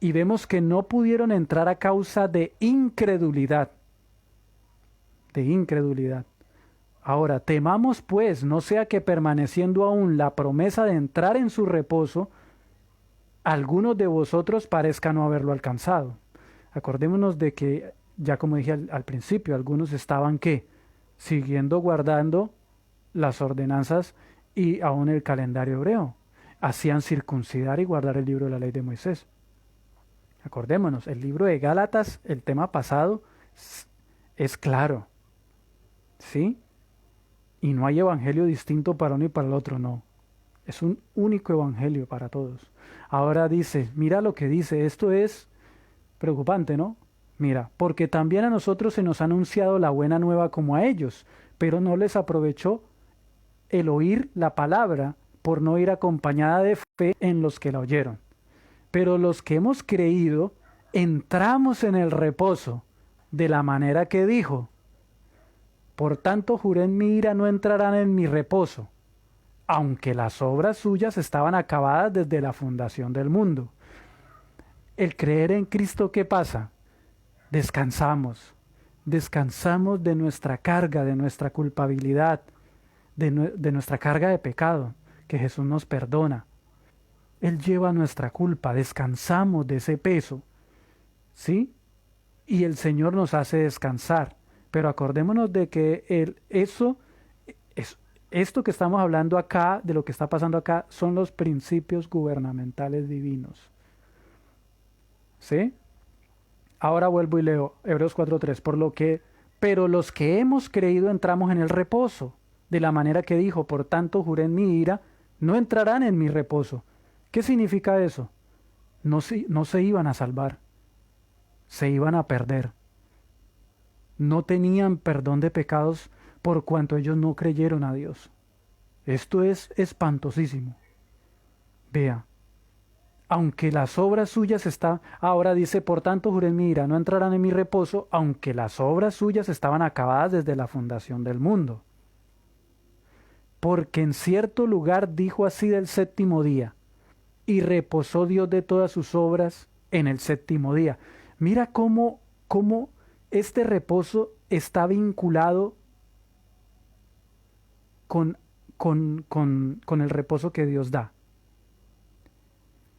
y vemos que no pudieron entrar a causa de incredulidad. De incredulidad. Ahora, temamos pues, no sea que permaneciendo aún la promesa de entrar en su reposo, algunos de vosotros parezca no haberlo alcanzado. Acordémonos de que, ya como dije al principio, algunos estaban ¿qué? Siguiendo, guardando las ordenanzas y aún el calendario hebreo. Hacían circuncidar y guardar el libro de la ley de Moisés. Acordémonos, el libro de Gálatas, el tema pasado, es claro. ¿Sí? Y no hay evangelio distinto para uno y para el otro, no. Es un único evangelio para todos. Ahora dice, mira lo que dice, esto es preocupante, ¿no? Mira, porque también a nosotros se nos ha anunciado la buena nueva como a ellos, pero no les aprovechó el oír la palabra por no ir acompañada de fe en los que la oyeron. Pero los que hemos creído, entramos en el reposo de la manera que dijo. Por tanto, juré en mi ira, no entrarán en mi reposo, aunque las obras suyas estaban acabadas desde la fundación del mundo. El creer en Cristo, ¿qué pasa? Descansamos. Descansamos de nuestra carga, de nuestra culpabilidad, de nuestra carga de pecado, que Jesús nos perdona. Él lleva nuestra culpa, descansamos de ese peso, ¿sí? Y el Señor nos hace descansar. Pero acordémonos de que esto que estamos hablando acá, de lo que está pasando acá, son los principios gubernamentales divinos. ¿Sí? Ahora vuelvo y leo Hebreos 4:3, pero los que hemos creído entramos en el reposo, de la manera que dijo, por tanto juré en mi ira, no entrarán en mi reposo. ¿Qué significa eso? No se iban a salvar, se iban a perder. No tenían perdón de pecados por cuanto ellos no creyeron a Dios. Esto es espantosísimo. Vea, aunque las obras suyas están, ahora dice, por tanto juré en mi ira, no entrarán en mi reposo, aunque las obras suyas estaban acabadas desde la fundación del mundo. Porque en cierto lugar dijo así del séptimo día, y reposó Dios de todas sus obras en el séptimo día. Mira cómo este reposo está vinculado con, con el reposo que Dios da.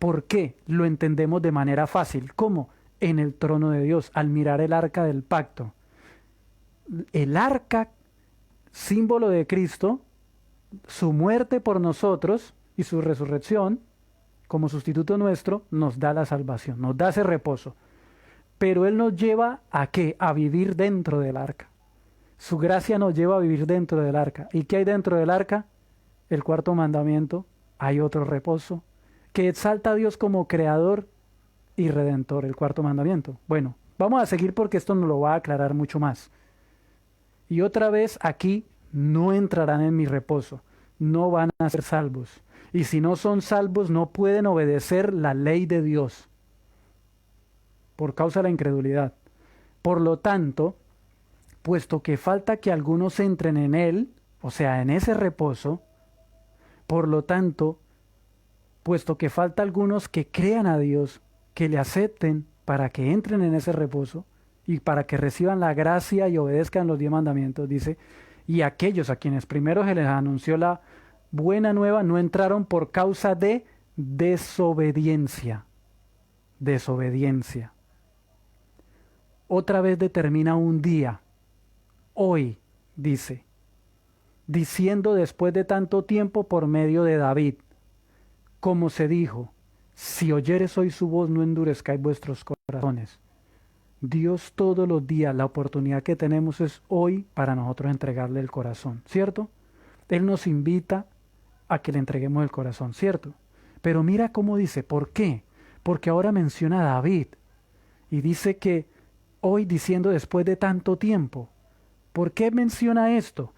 ¿Por qué? Lo entendemos de manera fácil. ¿Cómo? En el trono de Dios, al mirar el arca del pacto. El arca, símbolo de Cristo, su muerte por nosotros y su resurrección, como sustituto nuestro, nos da la salvación, nos da ese reposo. Pero Él nos lleva ¿a qué? A vivir dentro del arca. Su gracia nos lleva a vivir dentro del arca. ¿Y qué hay dentro del arca? El cuarto mandamiento. Hay otro reposo que exalta a Dios como creador y redentor, el cuarto mandamiento. Bueno, vamos a seguir porque esto nos lo va a aclarar mucho más. Y otra vez aquí, no entrarán en mi reposo, no van a ser salvos. Y si no son salvos, no pueden obedecer la ley de Dios por causa de la incredulidad. Por lo tanto, puesto que falta que algunos entren en él, o sea, en ese reposo, por lo tanto, puesto que falta algunos que crean a Dios, que le acepten para que entren en ese reposo y para que reciban la gracia y obedezcan los 10 mandamientos, dice, y aquellos a quienes primero se les anunció la buena nueva no entraron por causa de desobediencia. Desobediencia. Otra vez determina un día, hoy, dice, diciendo después de tanto tiempo por medio de David, como se dijo, si oyeres hoy su voz, no endurezcáis vuestros corazones. Dios todos los días, la oportunidad que tenemos es hoy para nosotros entregarle el corazón, ¿cierto? Él nos invita a que le entreguemos el corazón, ¿cierto? Pero mira cómo dice, ¿por qué? Porque ahora menciona a David y dice que hoy diciendo después de tanto tiempo. ¿Por qué menciona esto?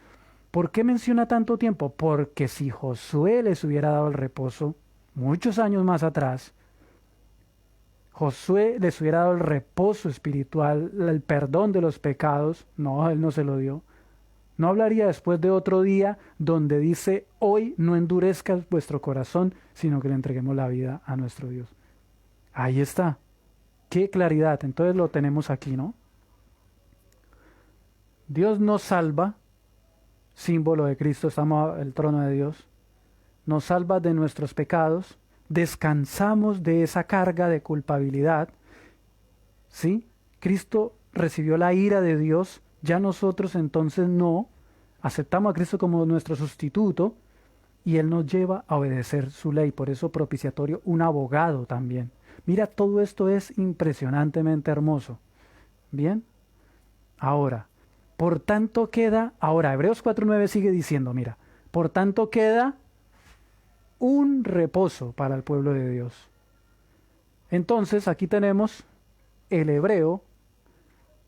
¿Por qué menciona tanto tiempo? Porque si Josué les hubiera dado el reposo muchos años más atrás, Josué les hubiera dado el reposo espiritual, el perdón de los pecados, no, él no se lo dio. No hablaría después de otro día donde dice, hoy no endurezcas vuestro corazón, sino que le entreguemos la vida a nuestro Dios. Ahí está. Qué claridad. Entonces lo tenemos aquí, ¿no? Dios nos salva, símbolo de Cristo, estamos en el trono de Dios, nos salva de nuestros pecados, descansamos de esa carga de culpabilidad, ¿sí? Cristo recibió la ira de Dios, ya nosotros entonces no, aceptamos a Cristo como nuestro sustituto y Él nos lleva a obedecer su ley, por eso propiciatorio, un abogado también. Mira, todo esto es impresionantemente hermoso. Bien, ahora, por tanto queda, ahora Hebreos 4:9 sigue diciendo, mira, por tanto queda un reposo para el pueblo de Dios. Entonces aquí tenemos el hebreo,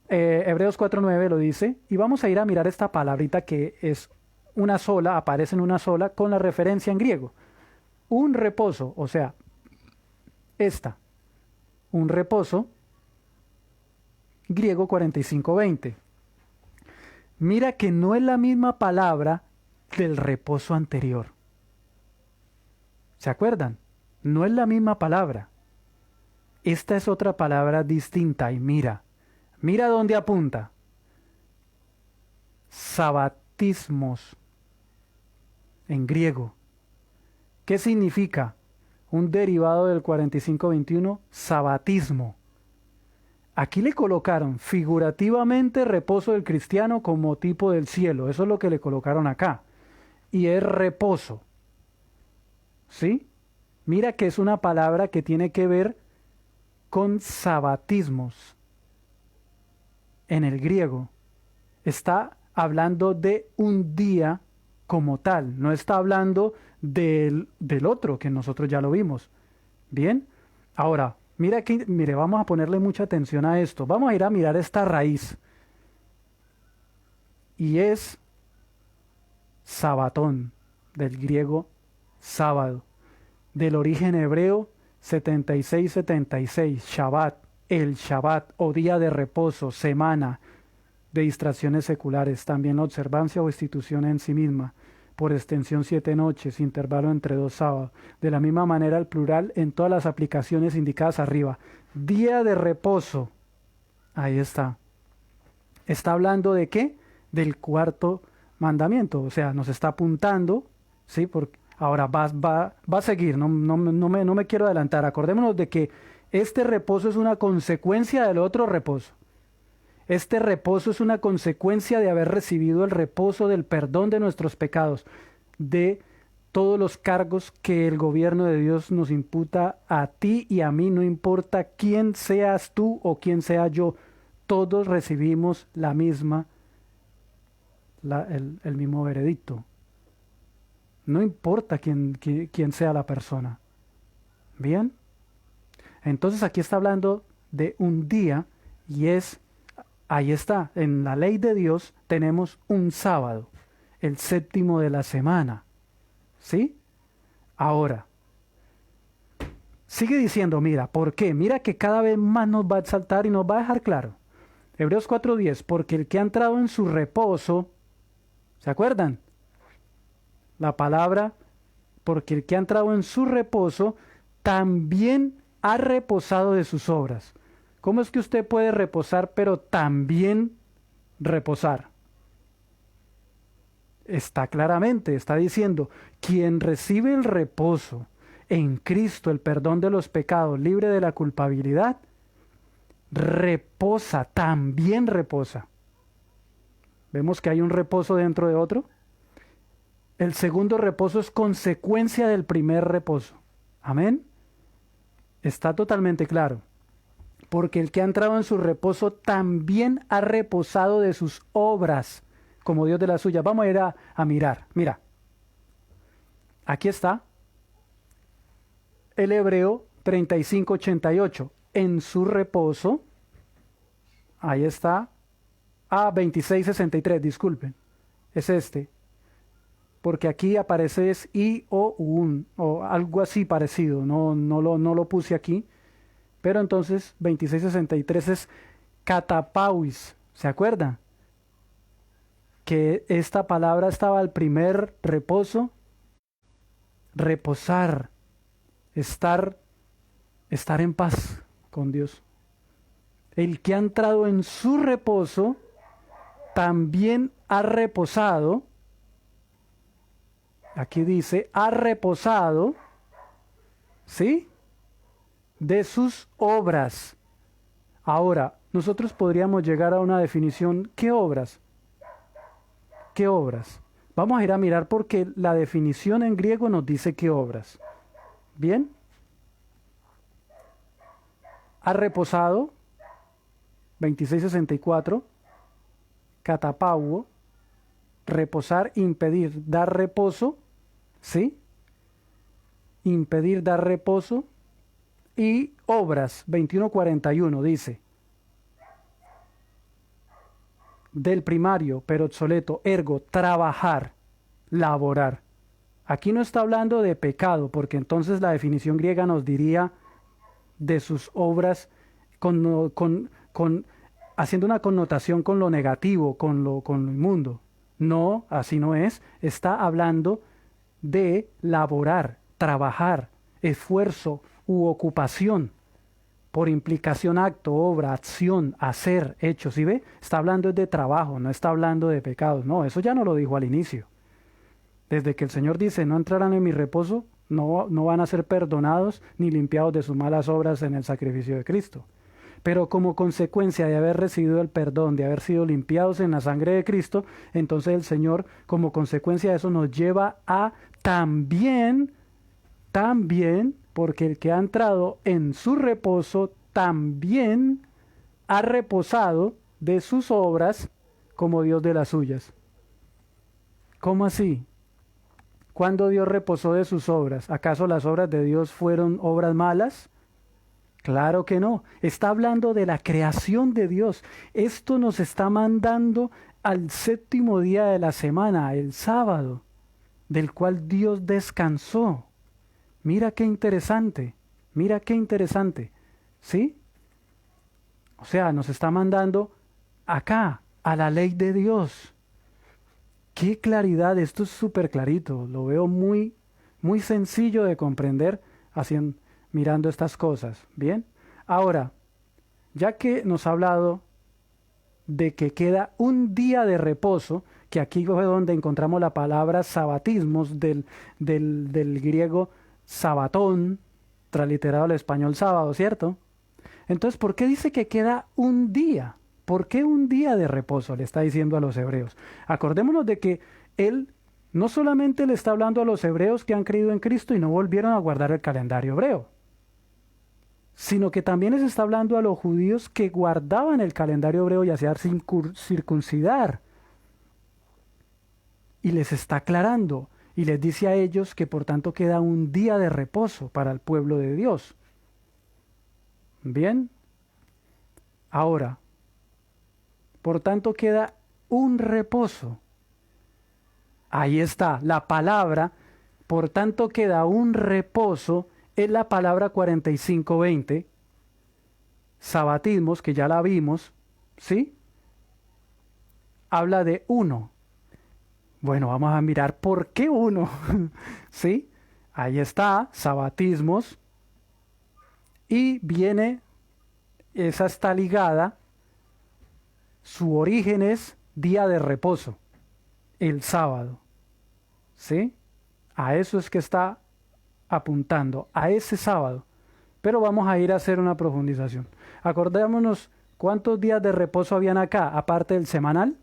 Hebreos 4:9 lo dice, y vamos a ir a mirar esta palabrita que es una sola, aparece en una sola, con la referencia en griego. Un reposo, o sea, un reposo, griego 45:20. Mira que no es la misma palabra del reposo anterior. ¿Se acuerdan? No es la misma palabra. Esta es otra palabra distinta y mira dónde apunta. Sabatismos, en griego. ¿Qué significa? Un derivado del 45:21, sabatismo. Aquí le colocaron figurativamente reposo del cristiano como tipo del cielo. Eso es lo que le colocaron acá. Y es reposo. ¿Sí? Mira que es una palabra que tiene que ver con sabatismos. En el griego está hablando de un día como tal, no está hablando del otro, que nosotros ya lo vimos. Bien, ahora, mira aquí, mire, vamos a ponerle mucha atención a esto. Vamos a ir a mirar esta raíz. Y es sabatón, del griego sábado, del origen hebreo 76-76, Shabbat, el Shabbat o día de reposo, semana de distracciones seculares, también la observancia o institución en sí misma, por extensión 7 noches, intervalo entre 2 sábados. De la misma manera el plural en todas las aplicaciones indicadas arriba. Día de reposo, ahí está. ¿Está hablando de qué? Del cuarto mandamiento, o sea, nos está apuntando, ¿sí? Porque ahora va a seguir, no me quiero adelantar. Acordémonos de que este reposo es una consecuencia del otro reposo. Este reposo es una consecuencia de haber recibido el reposo del perdón de nuestros pecados, de todos los cargos que el gobierno de Dios nos imputa a ti y a mí, no importa quién seas tú o quién sea yo, todos recibimos la misma, el mismo veredicto. No importa quién sea la persona. ¿Bien? Entonces aquí está hablando de un día y ahí está, en la ley de Dios tenemos un sábado, el séptimo de la semana. ¿Sí? Ahora, sigue diciendo, mira, ¿por qué? Mira que cada vez más nos va a exaltar y nos va a dejar claro. Hebreos 4:10, porque el que ha entrado en su reposo, ¿se acuerdan? La palabra, porque el que ha entrado en su reposo, también ha reposado de sus obras. ¿Cómo es que usted puede reposar, pero también reposar? Está claramente, está diciendo, quien recibe el reposo en Cristo, el perdón de los pecados, libre de la culpabilidad, reposa, también reposa. ¿Vemos que hay un reposo dentro de otro? El segundo reposo es consecuencia del primer reposo. Amén. Está totalmente claro. Porque el que ha entrado en su reposo también ha reposado de sus obras, como Dios de las suyas. Vamos a ir a mirar. Mira, aquí está el Hebreo 35:88. En su reposo, ahí está, 26:63, disculpen, es este. Porque aquí aparece es i o un, o algo así parecido, no lo puse aquí. Pero entonces 26:63 es catapauis, ¿se acuerdan? Que esta palabra estaba al primer reposo, reposar, estar en paz con Dios. El que ha entrado en su reposo también ha reposado, aquí dice, ha reposado, ¿sí? De sus obras. Ahora, nosotros podríamos llegar a una definición. ¿Qué obras? ¿Qué obras? Vamos a ir a mirar porque la definición en griego nos dice qué obras. ¿Bien? Ha reposado, 26:64, catapauo, reposar, impedir, dar reposo, ¿sí? Impedir, dar reposo. Y obras, 21:41, dice, del primario, pero obsoleto, ergo, trabajar, laborar. Aquí no está hablando de pecado, porque entonces la definición griega nos diría de sus obras haciendo una connotación con lo negativo, con lo inmundo. No, así no es. Está hablando de laborar, trabajar, esfuerzo u ocupación, por implicación acto, obra, acción, hacer, hecho. ¿Sí ve? Está hablando de trabajo, no está hablando de pecados. No, eso ya no lo dijo al inicio. Desde que el Señor dice, no entrarán en mi reposo, no van a ser perdonados ni limpiados de sus malas obras en el sacrificio de Cristo. Pero como consecuencia de haber recibido el perdón, de haber sido limpiados en la sangre de Cristo, entonces el Señor, como consecuencia de eso, nos lleva a también, porque el que ha entrado en su reposo también ha reposado de sus obras como Dios de las suyas. ¿Cómo así? ¿Cuándo Dios reposó de sus obras? ¿Acaso las obras de Dios fueron obras malas? Claro que no. Está hablando de la creación de Dios. Esto nos está mandando al séptimo día de la semana, el sábado, del cual Dios descansó. Mira qué interesante. Mira qué interesante. ¿Sí? O sea, nos está mandando acá, a la ley de Dios. Qué claridad, esto es súper clarito, lo veo muy, muy sencillo de comprender mirando estas cosas. Bien, ahora, ya que nos ha hablado de que queda un día de reposo, que aquí fue donde encontramos la palabra sabatismos del griego sabatón, transliterado al español sábado, ¿cierto? Entonces, ¿por qué dice que queda un día? ¿Por qué un día de reposo? Le está diciendo a los hebreos. Acordémonos de que él no solamente le está hablando a los hebreos que han creído en Cristo y no volvieron a guardar el calendario hebreo, sino que también les está hablando a los judíos que guardaban el calendario hebreo y hacían circuncidar. Y les está aclarando y les dice a ellos que por tanto queda un día de reposo para el pueblo de Dios. Bien, ahora, por tanto queda un reposo. Ahí está, la palabra, por tanto queda un reposo, es la palabra 45:20, sabatismos, que ya la vimos, ¿sí? Habla de uno. Bueno, vamos a mirar por qué uno, ¿sí? Ahí está, sabatismos, y viene, esa está ligada, su origen es día de reposo, el sábado, ¿sí? A eso es que está apuntando, a ese sábado. Pero vamos a ir a hacer una profundización. Acordémonos cuántos días de reposo habían acá, aparte del semanal.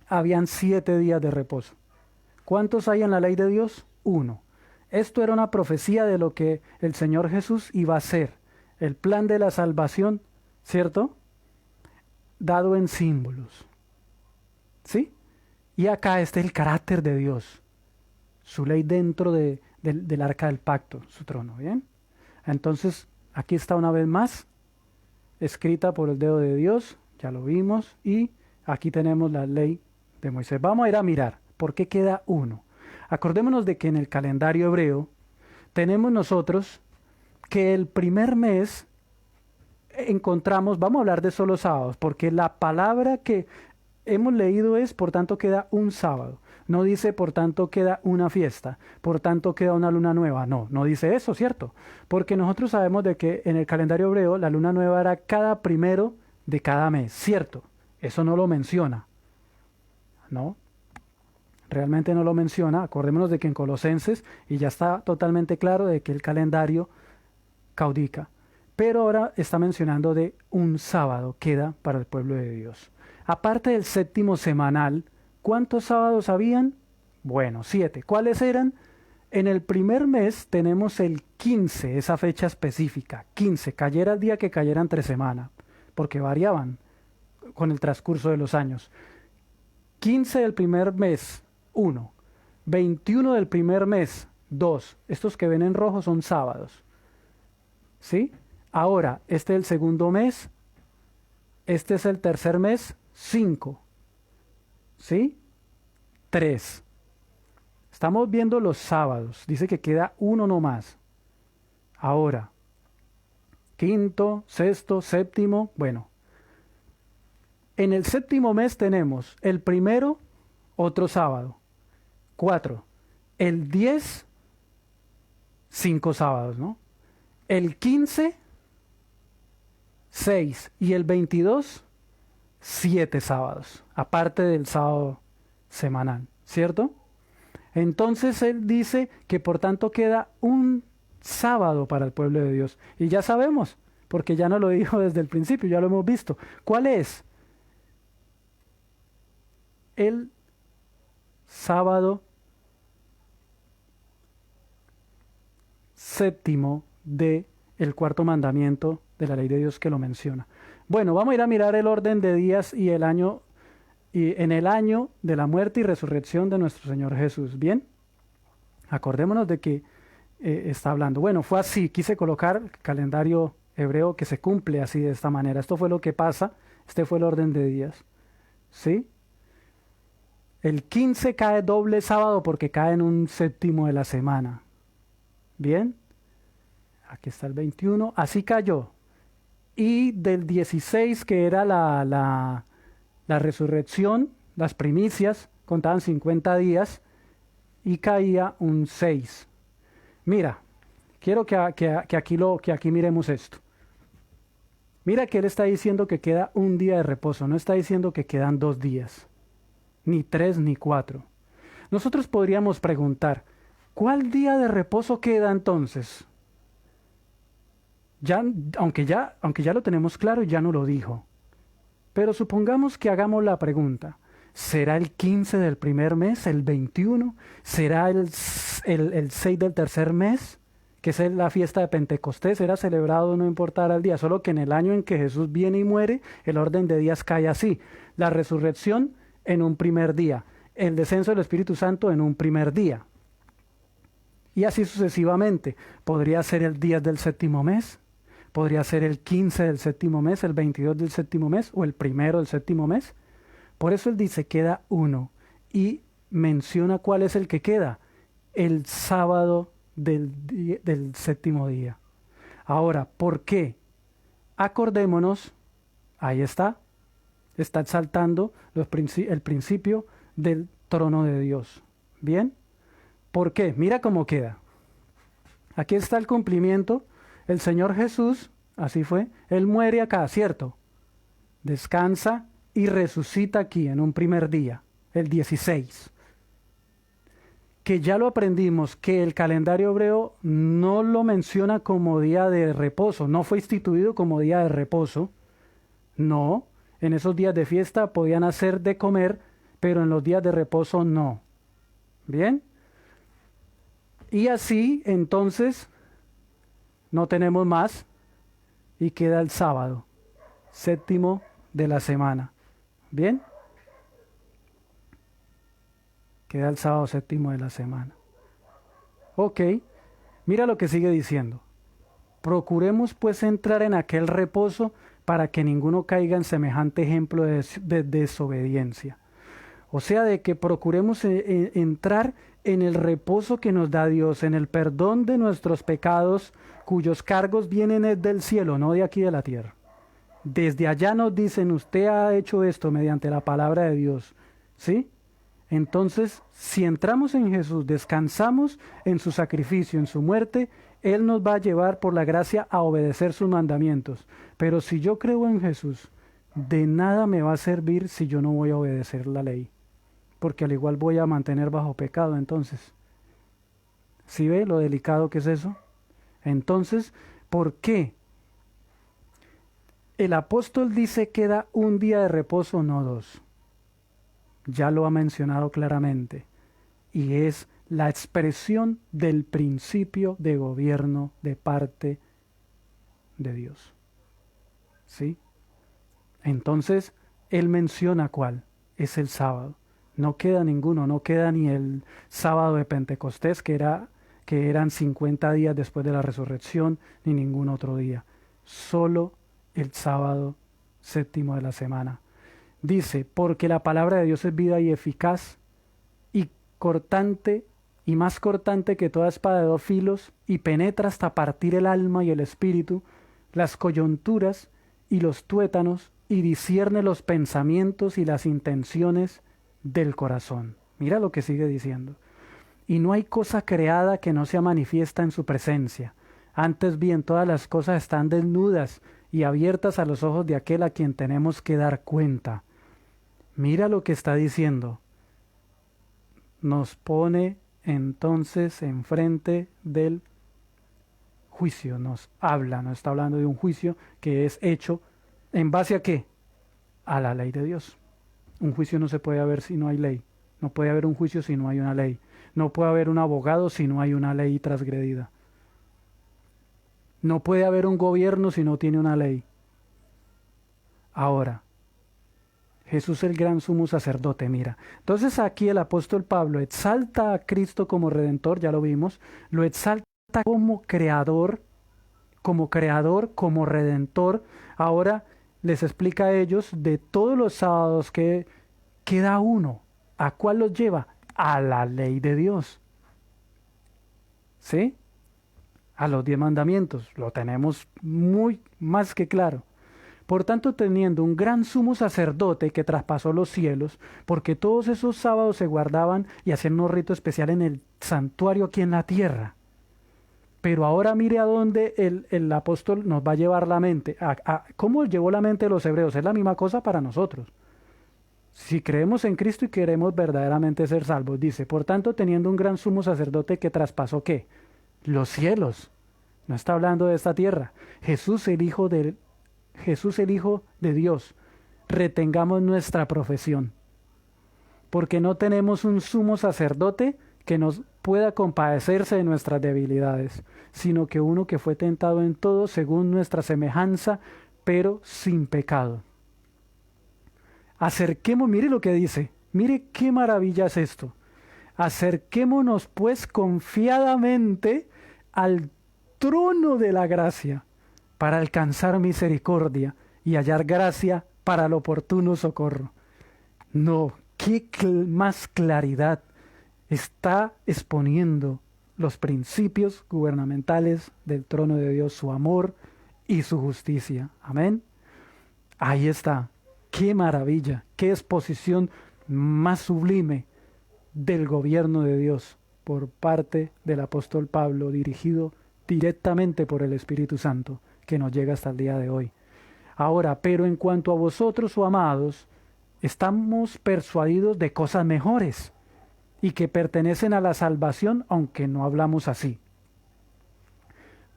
Habían 7 días de reposo. ¿Cuántos hay en la ley de Dios? 1. Esto era una profecía de lo que el Señor Jesús iba a hacer. El plan de la salvación, ¿cierto? Dado en símbolos. ¿Sí? Y acá está el carácter de Dios. Su ley dentro del arca del pacto, su trono. ¿Bien? Entonces, aquí está una vez más, escrita por el dedo de Dios. Ya lo vimos. Y aquí tenemos la ley de Moisés. Vamos a ir a mirar por qué queda 1. Acordémonos de que en el calendario hebreo tenemos nosotros que el primer mes encontramos, vamos a hablar de solo sábados, porque la palabra que hemos leído es, por tanto queda un sábado. No dice, por tanto queda una fiesta, por tanto queda una luna nueva. No, no dice eso, ¿cierto? Porque nosotros sabemos de que en el calendario hebreo la luna nueva era cada primero de cada mes, ¿cierto? Eso no lo menciona. ¿No? Realmente no lo menciona. Acordémonos de que en Colosenses, y ya está totalmente claro de que el calendario caudica. Pero ahora está mencionando de un sábado queda para el pueblo de Dios. Aparte del séptimo semanal, ¿cuántos sábados habían? Bueno, 7. ¿Cuáles eran? En el primer mes tenemos el 15, esa fecha específica. 15, cayera el día que cayera entre semana, porque variaban con el transcurso de los años. 15 del primer mes, 1. 21 del primer mes, 2. Estos que ven en rojo son sábados. ¿Sí? Ahora, este es el segundo mes. Este es el tercer mes, 5. ¿Sí? 3. Estamos viendo los sábados. Dice que queda 1 nomás. Ahora, quinto, sexto, séptimo, bueno. En el séptimo mes tenemos el primero, otro sábado. 4. El 10, 5 sábados, ¿no? El 15, 6. Y el 22, 7 sábados. Aparte del sábado semanal, ¿cierto? Entonces él dice que por tanto queda un sábado para el pueblo de Dios. Y ya sabemos, porque ya nos lo dijo desde el principio, ya lo hemos visto. ¿Cuál es? El sábado séptimo de el cuarto mandamiento de la ley de Dios que lo menciona. Bueno, vamos a ir a mirar el orden de días y el año y en el año de la muerte y resurrección de nuestro Señor Jesús. ¿Bien? Acordémonos de que está hablando. Bueno, fue así, quise colocar el calendario hebreo que se cumple así de esta manera. Esto fue lo que pasa, este fue el orden de días. ¿Sí? El 15 cae doble sábado porque cae en un séptimo de la semana. ¿Bien? Aquí está el 21, así cayó. Y del 16, que era la resurrección, las primicias, contaban 50 días y caía un 6. Mira, quiero que aquí miremos esto. Mira que él está diciendo que queda un día de reposo, no está diciendo que quedan 2 días, ni 3 ni 4. Nosotros podríamos preguntar, ¿cuál día de reposo queda entonces? Ya, aunque ya lo tenemos claro, ya no lo dijo. Pero supongamos que hagamos la pregunta. ¿Será el 15 del primer mes, el 21? ¿Será el 6 del tercer mes? Que es la fiesta de Pentecostés, era celebrado no importara el día, solo que en el año en que Jesús viene y muere, el orden de días cae así. La resurrección en un primer día, el descenso del Espíritu Santo en un primer día. Y así sucesivamente. Podría ser el 10 del séptimo mes, podría ser el 15 del séptimo mes, el 22 del séptimo mes o el primero del séptimo mes. Por eso él dice queda uno y menciona cuál es el que queda, el sábado del séptimo día. Ahora, ¿por qué? Acordémonos, ahí está exaltando el principio del trono de Dios. ¿Bien? ¿Por qué? Mira cómo queda. Aquí está el cumplimiento. El Señor Jesús, así fue, Él muere acá, ¿cierto? Descansa y resucita aquí en un primer día, el 16. Que ya lo aprendimos, que el calendario hebreo no lo menciona como día de reposo, no fue instituido como día de reposo. No, en esos días de fiesta podían hacer de comer, pero en los días de reposo no. ¿Bien? Y así, entonces, no tenemos más y queda el sábado, séptimo de la semana. ¿Bien? Queda el sábado séptimo de la semana. Ok, mira lo que sigue diciendo. Procuremos pues entrar en aquel reposo para que ninguno caiga en semejante ejemplo de desobediencia. O sea, de que procuremos entrar en el reposo que nos da Dios, en el perdón de nuestros pecados, cuyos cargos vienen del cielo, no de aquí de la tierra. Desde allá nos dicen, usted ha hecho esto mediante la palabra de Dios. ¿Sí? Entonces, si entramos en Jesús, descansamos en su sacrificio, en su muerte, Él nos va a llevar por la gracia a obedecer sus mandamientos. Pero si yo creo en Jesús, de nada me va a servir si yo no voy a obedecer la ley. Porque al igual voy a mantener bajo pecado entonces. ¿Sí ve lo delicado que es eso? Entonces, ¿por qué? El apóstol dice que da un día de reposo, no 2. Ya lo ha mencionado claramente. Y es la expresión del principio de gobierno de parte de Dios. ¿Sí? Entonces, él menciona cuál. Es el sábado. No queda ninguno, no queda ni el sábado de Pentecostés, que eran 50 días después de la resurrección, ni ningún otro día. Solo el sábado séptimo de la semana. Dice, porque la palabra de Dios es vida y eficaz, y cortante, y más cortante que toda espada de 2 filos, y penetra hasta partir el alma y el espíritu, las coyunturas y los tuétanos, y discierne los pensamientos y las intenciones del corazón. Mira lo que sigue diciendo. Y no hay cosa creada que no sea manifiesta en su presencia. Antes bien, todas las cosas están desnudas y abiertas a los ojos de aquel a quien tenemos que dar cuenta. Mira lo que está diciendo. Nos pone entonces enfrente del juicio, nos habla, nos está hablando de un juicio que es hecho ¿en base a qué? A la ley de Dios. Un juicio no se puede haber si no hay ley. No puede haber un juicio si no hay una ley. No puede haber un abogado si no hay una ley transgredida. No puede haber un gobierno si no tiene una ley. Ahora, Jesús el gran sumo sacerdote, mira. Entonces aquí el apóstol Pablo exalta a Cristo como redentor, ya lo vimos, lo exalta como creador, como redentor. Ahora les explica a ellos de todos los sábados que queda uno. ¿A cuál los lleva? A la ley de Dios. ¿Sí? A los 10 mandamientos. Lo tenemos muy más que claro. Por tanto, teniendo un gran sumo sacerdote que traspasó los cielos, porque todos esos sábados se guardaban y hacían un rito especial en el santuario aquí en la tierra. Pero ahora mire a dónde el apóstol nos va a llevar la mente. ¿Cómo llevó la mente de los hebreos? Es la misma cosa para nosotros. Si creemos en Cristo y queremos verdaderamente ser salvos, dice, por tanto, teniendo un gran sumo sacerdote que traspasó, ¿qué? Los cielos. No está hablando de esta tierra. Jesús el Hijo de Dios. Retengamos nuestra profesión. Porque no tenemos un sumo sacerdote que nos pueda compadecerse de nuestras debilidades, sino que uno que fue tentado en todo según nuestra semejanza, pero sin pecado. Mire lo que dice, mire qué maravilla es esto. Acerquémonos pues confiadamente al trono de la gracia para alcanzar misericordia y hallar gracia para el oportuno socorro. No, qué más claridad está exponiendo los principios gubernamentales del trono de Dios, su amor y su justicia. Amén. Ahí está. Qué maravilla, qué exposición más sublime del gobierno de Dios por parte del apóstol Pablo, dirigido directamente por el Espíritu Santo, que nos llega hasta el día de hoy. Ahora, pero en cuanto a vosotros, oh amados, estamos persuadidos de cosas mejores y que pertenecen a la salvación, aunque no hablamos así.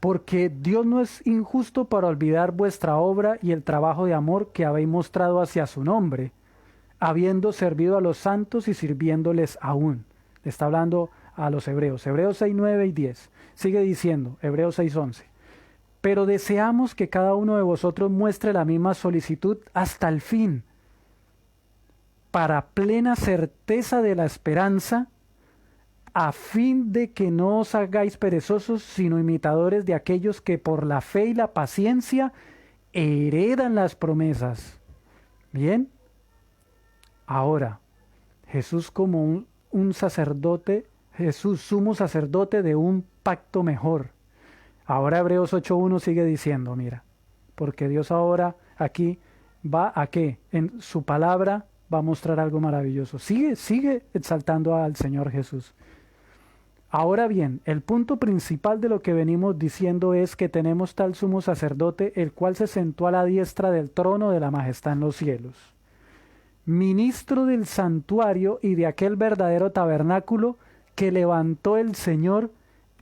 Porque Dios no es injusto para olvidar vuestra obra y el trabajo de amor que habéis mostrado hacia su nombre, habiendo servido a los santos y sirviéndoles aún. Le está hablando a los hebreos. Hebreos 6, 9 y 10. Sigue diciendo, Hebreos 6, 11. Pero deseamos que cada uno de vosotros muestre la misma solicitud hasta el fin, para plena certeza de la esperanza, a fin de que no os hagáis perezosos, sino imitadores de aquellos que por la fe y la paciencia heredan las promesas. Bien, ahora, Jesús como un sacerdote, Jesús sumo sacerdote de un pacto mejor. Ahora Hebreos 8.1 sigue diciendo, mira, porque Dios ahora aquí va a qué, en su palabra va a mostrar algo maravilloso. Sigue exaltando al Señor Jesús. Ahora bien, el punto principal de lo que venimos diciendo es que tenemos tal sumo sacerdote, el cual se sentó a la diestra del trono de la majestad en los cielos, ministro del santuario y de aquel verdadero tabernáculo que levantó el Señor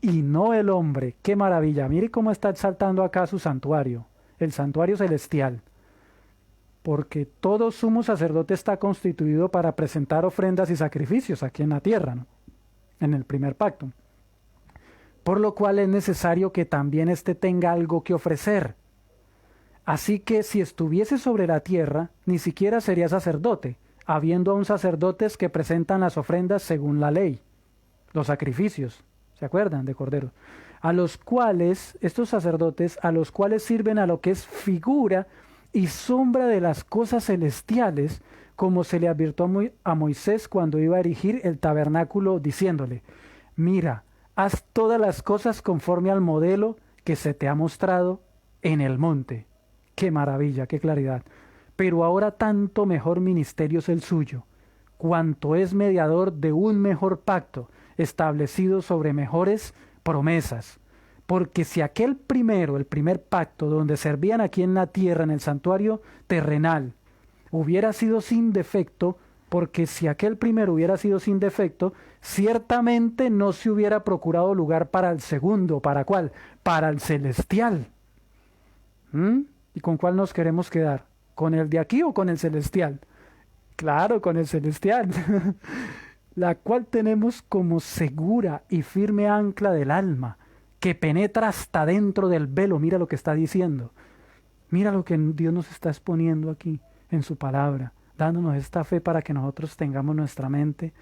y no el hombre. ¡Qué maravilla! Mire cómo está exaltando acá su santuario, el santuario celestial. Porque todo sumo sacerdote está constituido para presentar ofrendas y sacrificios aquí en la tierra, ¿no? En el primer pacto. Por lo cual es necesario que también éste tenga algo que ofrecer. Así que si estuviese sobre la tierra, ni siquiera sería sacerdote, habiendo aún sacerdotes que presentan las ofrendas según la ley, los sacrificios, ¿se acuerdan? De corderos, a los cuales, estos sacerdotes, a los cuales sirven a lo que es figura y sombra de las cosas celestiales, como se le advirtió a Moisés cuando iba a erigir el tabernáculo, diciéndole, mira, haz todas las cosas conforme al modelo que se te ha mostrado en el monte. ¡Qué maravilla, qué claridad! Pero ahora tanto mejor ministerio es el suyo, cuanto es mediador de un mejor pacto, establecido sobre mejores promesas. Porque si aquel primero, el primer pacto, donde servían aquí en la tierra, en el santuario terrenal, hubiera sido sin defecto, porque si aquel primero hubiera sido sin defecto, ciertamente no se hubiera procurado lugar para el segundo. ¿Para cuál? Para el celestial. ¿Y con cuál nos queremos quedar? ¿Con el de aquí o con el celestial? Claro, con el celestial. La cual tenemos como segura y firme ancla del alma, que penetra hasta dentro del velo. Mira lo que está diciendo. Mira lo que Dios nos está exponiendo aquí en su palabra. dándonos esta fe para que nosotros tengamos nuestra mente,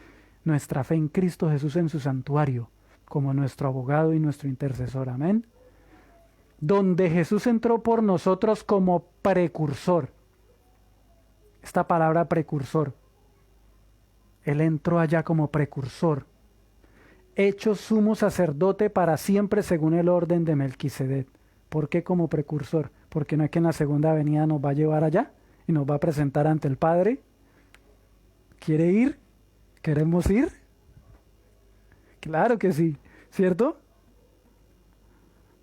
nuestra fe en Cristo Jesús en su santuario, como nuestro abogado y nuestro intercesor. Amén. Donde Jesús entró por nosotros como precursor. Esta palabra precursor. Él entró allá como precursor. Hecho sumo sacerdote para siempre según el orden de Melquisedec. ¿Por qué como precursor? Porque no es que en la segunda venida nos va a llevar allá y nos va a presentar ante el Padre. ¿Quiere ir? ¿Queremos ir? Claro que sí, ¿cierto?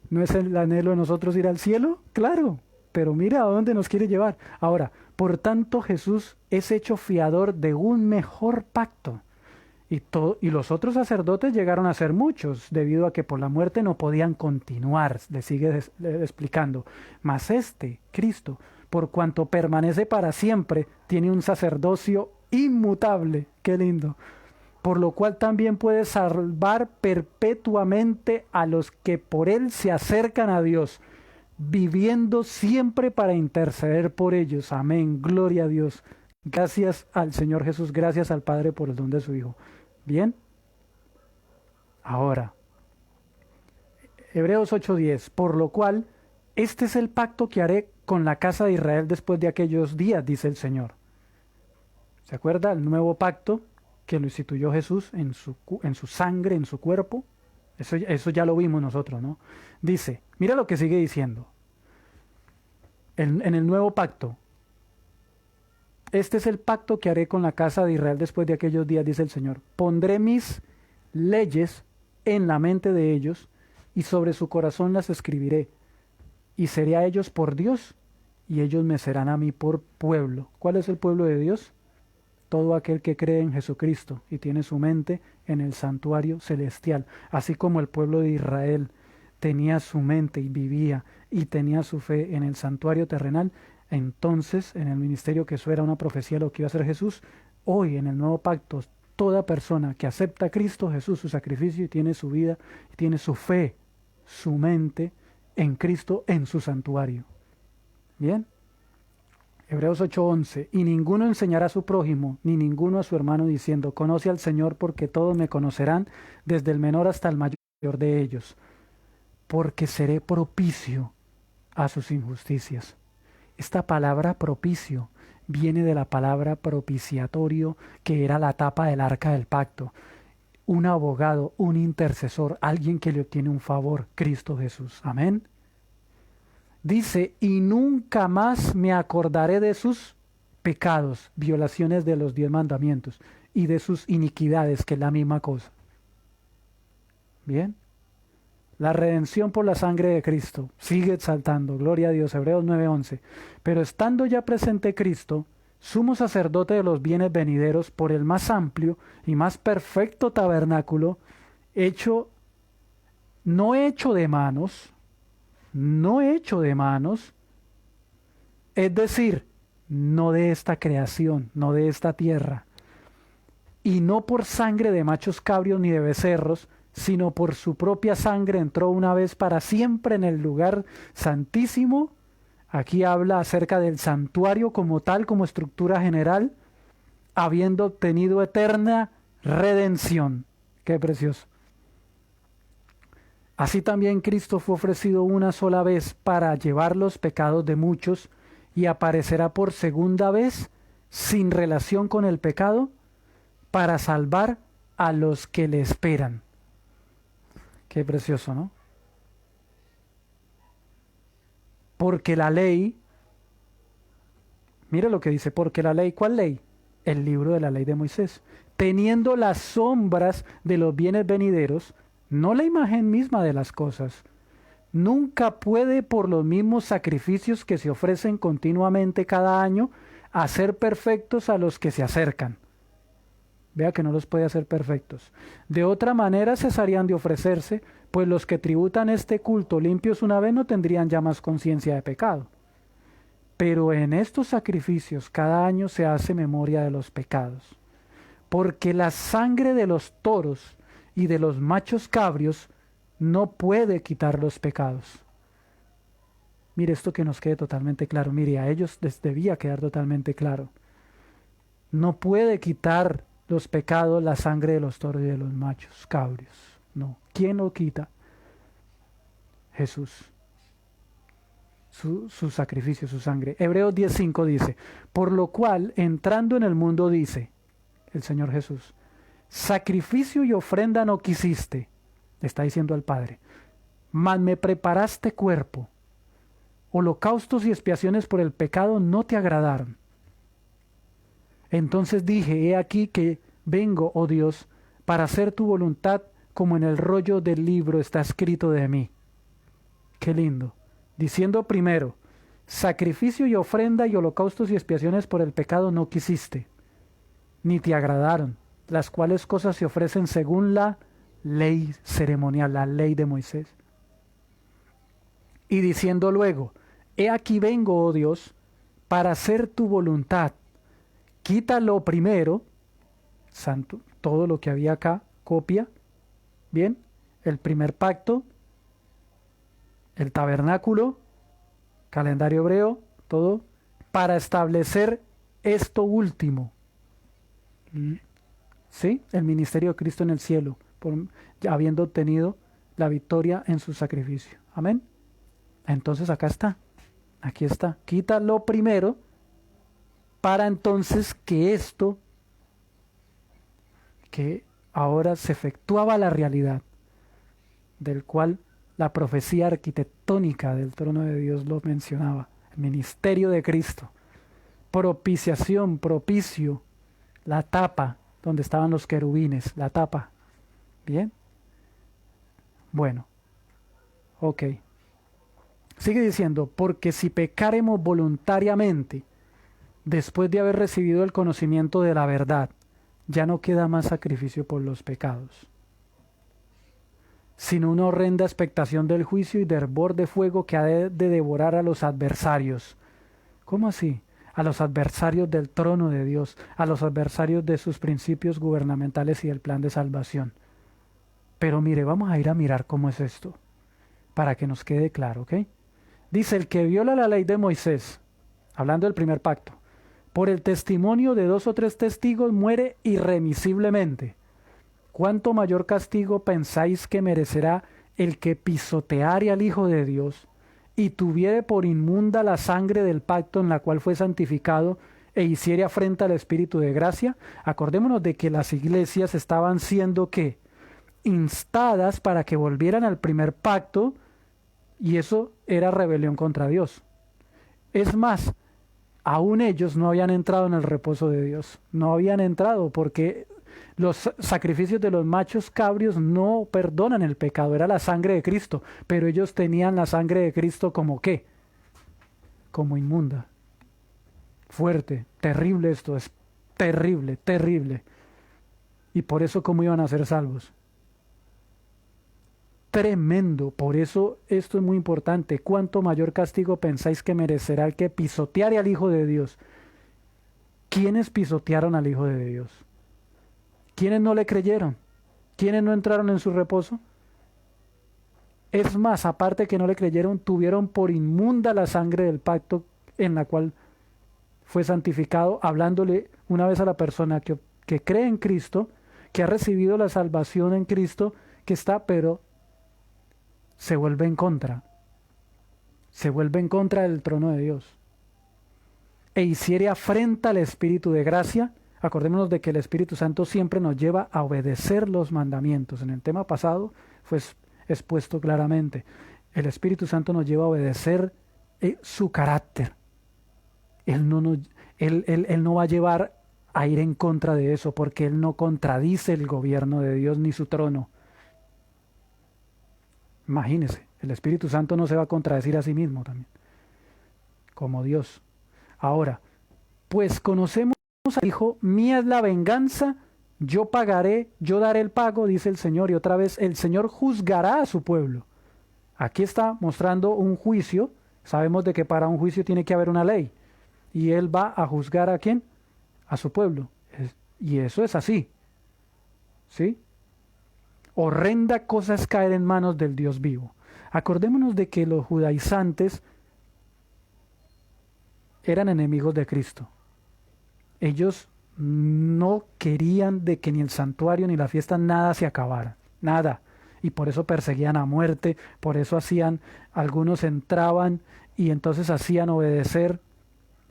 ¿No es el anhelo de nosotros ir al cielo? Claro, pero mira a dónde nos quiere llevar. Ahora, por tanto Jesús es hecho fiador de un mejor pacto. Y los otros sacerdotes llegaron a ser muchos, debido a que por la muerte no podían continuar, le sigue explicando. Mas este, Cristo, por cuanto permanece para siempre, tiene un sacerdocio inmutable. Qué lindo. Por lo cual también puede salvar perpetuamente a los que por él se acercan a Dios, viviendo siempre para interceder por ellos. Amén. Gloria a Dios. Gracias al Señor Jesús, gracias al Padre por el don de su Hijo. Bien. Ahora, Hebreos 8:10, por lo cual, este es el pacto que haré con la casa de Israel después de aquellos días, dice el Señor. ¿Se acuerda? El nuevo pacto que lo instituyó Jesús en su sangre, en su cuerpo. Eso ya lo vimos nosotros, ¿no? Dice, mira lo que sigue diciendo. En el nuevo pacto. Este es el pacto que haré con la casa de Israel después de aquellos días, dice el Señor. Pondré mis leyes en la mente de ellos y sobre su corazón las escribiré. Y seré a ellos por Dios y ellos me serán a mí por pueblo. ¿Cuál es el pueblo de Dios? Todo aquel que cree en Jesucristo y tiene su mente en el santuario celestial. Así como el pueblo de Israel tenía su mente y vivía y tenía su fe en el santuario terrenal, entonces en el ministerio, que eso era una profecía de lo que iba a hacer Jesús, hoy en el nuevo pacto, toda persona que acepta a Cristo Jesús, su sacrificio, y tiene su vida, y tiene su fe, su mente en Cristo, en su santuario. ¿Bien? Hebreos 8:11, y ninguno enseñará a su prójimo, ni ninguno a su hermano, diciendo, conoce al Señor, porque todos me conocerán, desde el menor hasta el mayor de ellos, porque seré propicio a sus injusticias. Esta palabra propicio viene de la palabra propiciatorio, que era la tapa del arca del pacto. Un abogado, un intercesor, alguien que le obtiene un favor, Cristo Jesús. Amén. Dice, y nunca más me acordaré de sus pecados, violaciones de los 10 mandamientos, y de sus iniquidades, que es la misma cosa. Bien. La redención por la sangre de Cristo sigue exaltando, gloria a Dios, Hebreos 9:11. Pero estando ya presente Cristo, sumo sacerdote de los bienes venideros, por el más amplio y más perfecto tabernáculo, no hecho de manos, es decir, no de esta creación, no de esta tierra, y no por sangre de machos cabrios ni de becerros, sino por su propia sangre entró una vez para siempre en el lugar santísimo. Aquí habla acerca del santuario como tal, como estructura general, habiendo obtenido eterna redención. Qué precioso. Así también Cristo fue ofrecido una sola vez para llevar los pecados de muchos, y aparecerá por segunda vez sin relación con el pecado para salvar a los que le esperan. Qué precioso, ¿no? Porque la ley, mira lo que dice, porque la ley, ¿cuál ley? El libro de la ley de Moisés, teniendo las sombras de los bienes venideros, no la imagen misma de las cosas, nunca puede por los mismos sacrificios que se ofrecen continuamente cada año hacer perfectos a los que se acercan. Vea que no los puede hacer perfectos. De otra manera cesarían de ofrecerse, pues los que tributan este culto limpios una vez no tendrían ya más conciencia de pecado. Pero en estos sacrificios cada año se hace memoria de los pecados, porque la sangre de los toros y de los machos cabrios no puede quitar los pecados. Mire esto, que nos quede totalmente claro. Mire, a ellos les debía quedar totalmente claro. No puede quitar los pecados la sangre de los toros y de los machos cabríos. No. ¿Quién lo quita? Jesús. Su sacrificio, su sangre. Hebreos 10:5 dice, por lo cual, entrando en el mundo, dice el Señor Jesús, sacrificio y ofrenda no quisiste, le está diciendo al Padre, mas me preparaste cuerpo. Holocaustos y expiaciones por el pecado no te agradaron. Entonces dije, he aquí que vengo, oh Dios, para hacer tu voluntad como en el rollo del libro está escrito de mí. Qué lindo. Diciendo primero, sacrificio y ofrenda y holocaustos y expiaciones por el pecado no quisiste, ni te agradaron, las cuales cosas se ofrecen según la ley ceremonial, la ley de Moisés. Y diciendo luego, he aquí vengo, oh Dios, para hacer tu voluntad. Quítalo primero, santo, todo lo que había acá, copia, bien, el primer pacto, el tabernáculo, calendario hebreo, todo, para establecer esto último. ¿Sí? El ministerio de Cristo en el cielo, habiendo obtenido la victoria en su sacrificio. Amén. Entonces acá está, aquí está. Quítalo primero para entonces que esto, que ahora se efectuaba la realidad, del cual la profecía arquitectónica del trono de Dios lo mencionaba, el ministerio de Cristo, propiciación, propicio, la tapa donde estaban los querubines, la tapa. ¿Bien? Bueno, ok. Sigue diciendo, porque si pecáremos voluntariamente, después de haber recibido el conocimiento de la verdad, ya no queda más sacrificio por los pecados, sino una horrenda expectación del juicio y de hervor de fuego que ha de devorar a los adversarios. ¿Cómo así? A los adversarios del trono de Dios, a los adversarios de sus principios gubernamentales y del plan de salvación. Pero mire, vamos a ir a mirar cómo es esto, para que nos quede claro, ¿ok? Dice, el que viola la ley de Moisés, hablando del primer pacto, por el testimonio de 2 o 3 testigos muere irremisiblemente. ¿Cuánto mayor castigo pensáis que merecerá el que pisoteare al Hijo de Dios y tuviere por inmunda la sangre del pacto en la cual fue santificado e hiciere afrenta al Espíritu de gracia? Acordémonos de que las iglesias estaban siendo, ¿qué?, instadas para que volvieran al primer pacto, y eso era rebelión contra Dios. Es más, aún ellos no habían entrado en el reposo de Dios, no habían entrado porque los sacrificios de los machos cabrios no perdonan el pecado, era la sangre de Cristo, pero ellos tenían la sangre de Cristo como ¿qué? Como inmunda. Fuerte, terrible esto, es terrible, terrible. Y por eso, ¿cómo iban a ser salvos? Tremendo, por eso esto es muy importante. ¿Cuánto mayor castigo pensáis que merecerá el que pisoteare al Hijo de Dios? ¿Quiénes pisotearon al Hijo de Dios? ¿Quiénes no le creyeron? ¿Quiénes no entraron en su reposo? Es más, aparte que no le creyeron, tuvieron por inmunda la sangre del pacto en la cual fue santificado, hablándole una vez a la persona que cree en Cristo, que ha recibido la salvación en Cristo, que está, pero se vuelve en contra del trono de Dios. E hiciere afrenta al Espíritu de gracia. Acordémonos de que el Espíritu Santo siempre nos lleva a obedecer los mandamientos. En el tema pasado fue expuesto claramente. El Espíritu Santo nos lleva a obedecer su carácter. Él no va a llevar a ir en contra de eso, porque Él no contradice el gobierno de Dios ni su trono. Imagínese, el Espíritu Santo no se va a contradecir a sí mismo también, como Dios. Ahora, pues conocemos al Hijo, mía es la venganza, yo pagaré, yo daré el pago, dice el Señor, y otra vez el Señor juzgará a su pueblo. Aquí está mostrando un juicio, sabemos de que para un juicio tiene que haber una ley, y Él va a juzgar ¿a quién? A su pueblo, y eso es así, ¿sí? Horrenda cosa es caer en manos del Dios vivo. Acordémonos de que los judaizantes eran enemigos de Cristo. Ellos no querían de que ni el santuario ni la fiesta nada se acabara, nada. Y por eso perseguían a muerte, por eso algunos entraban y entonces hacían obedecer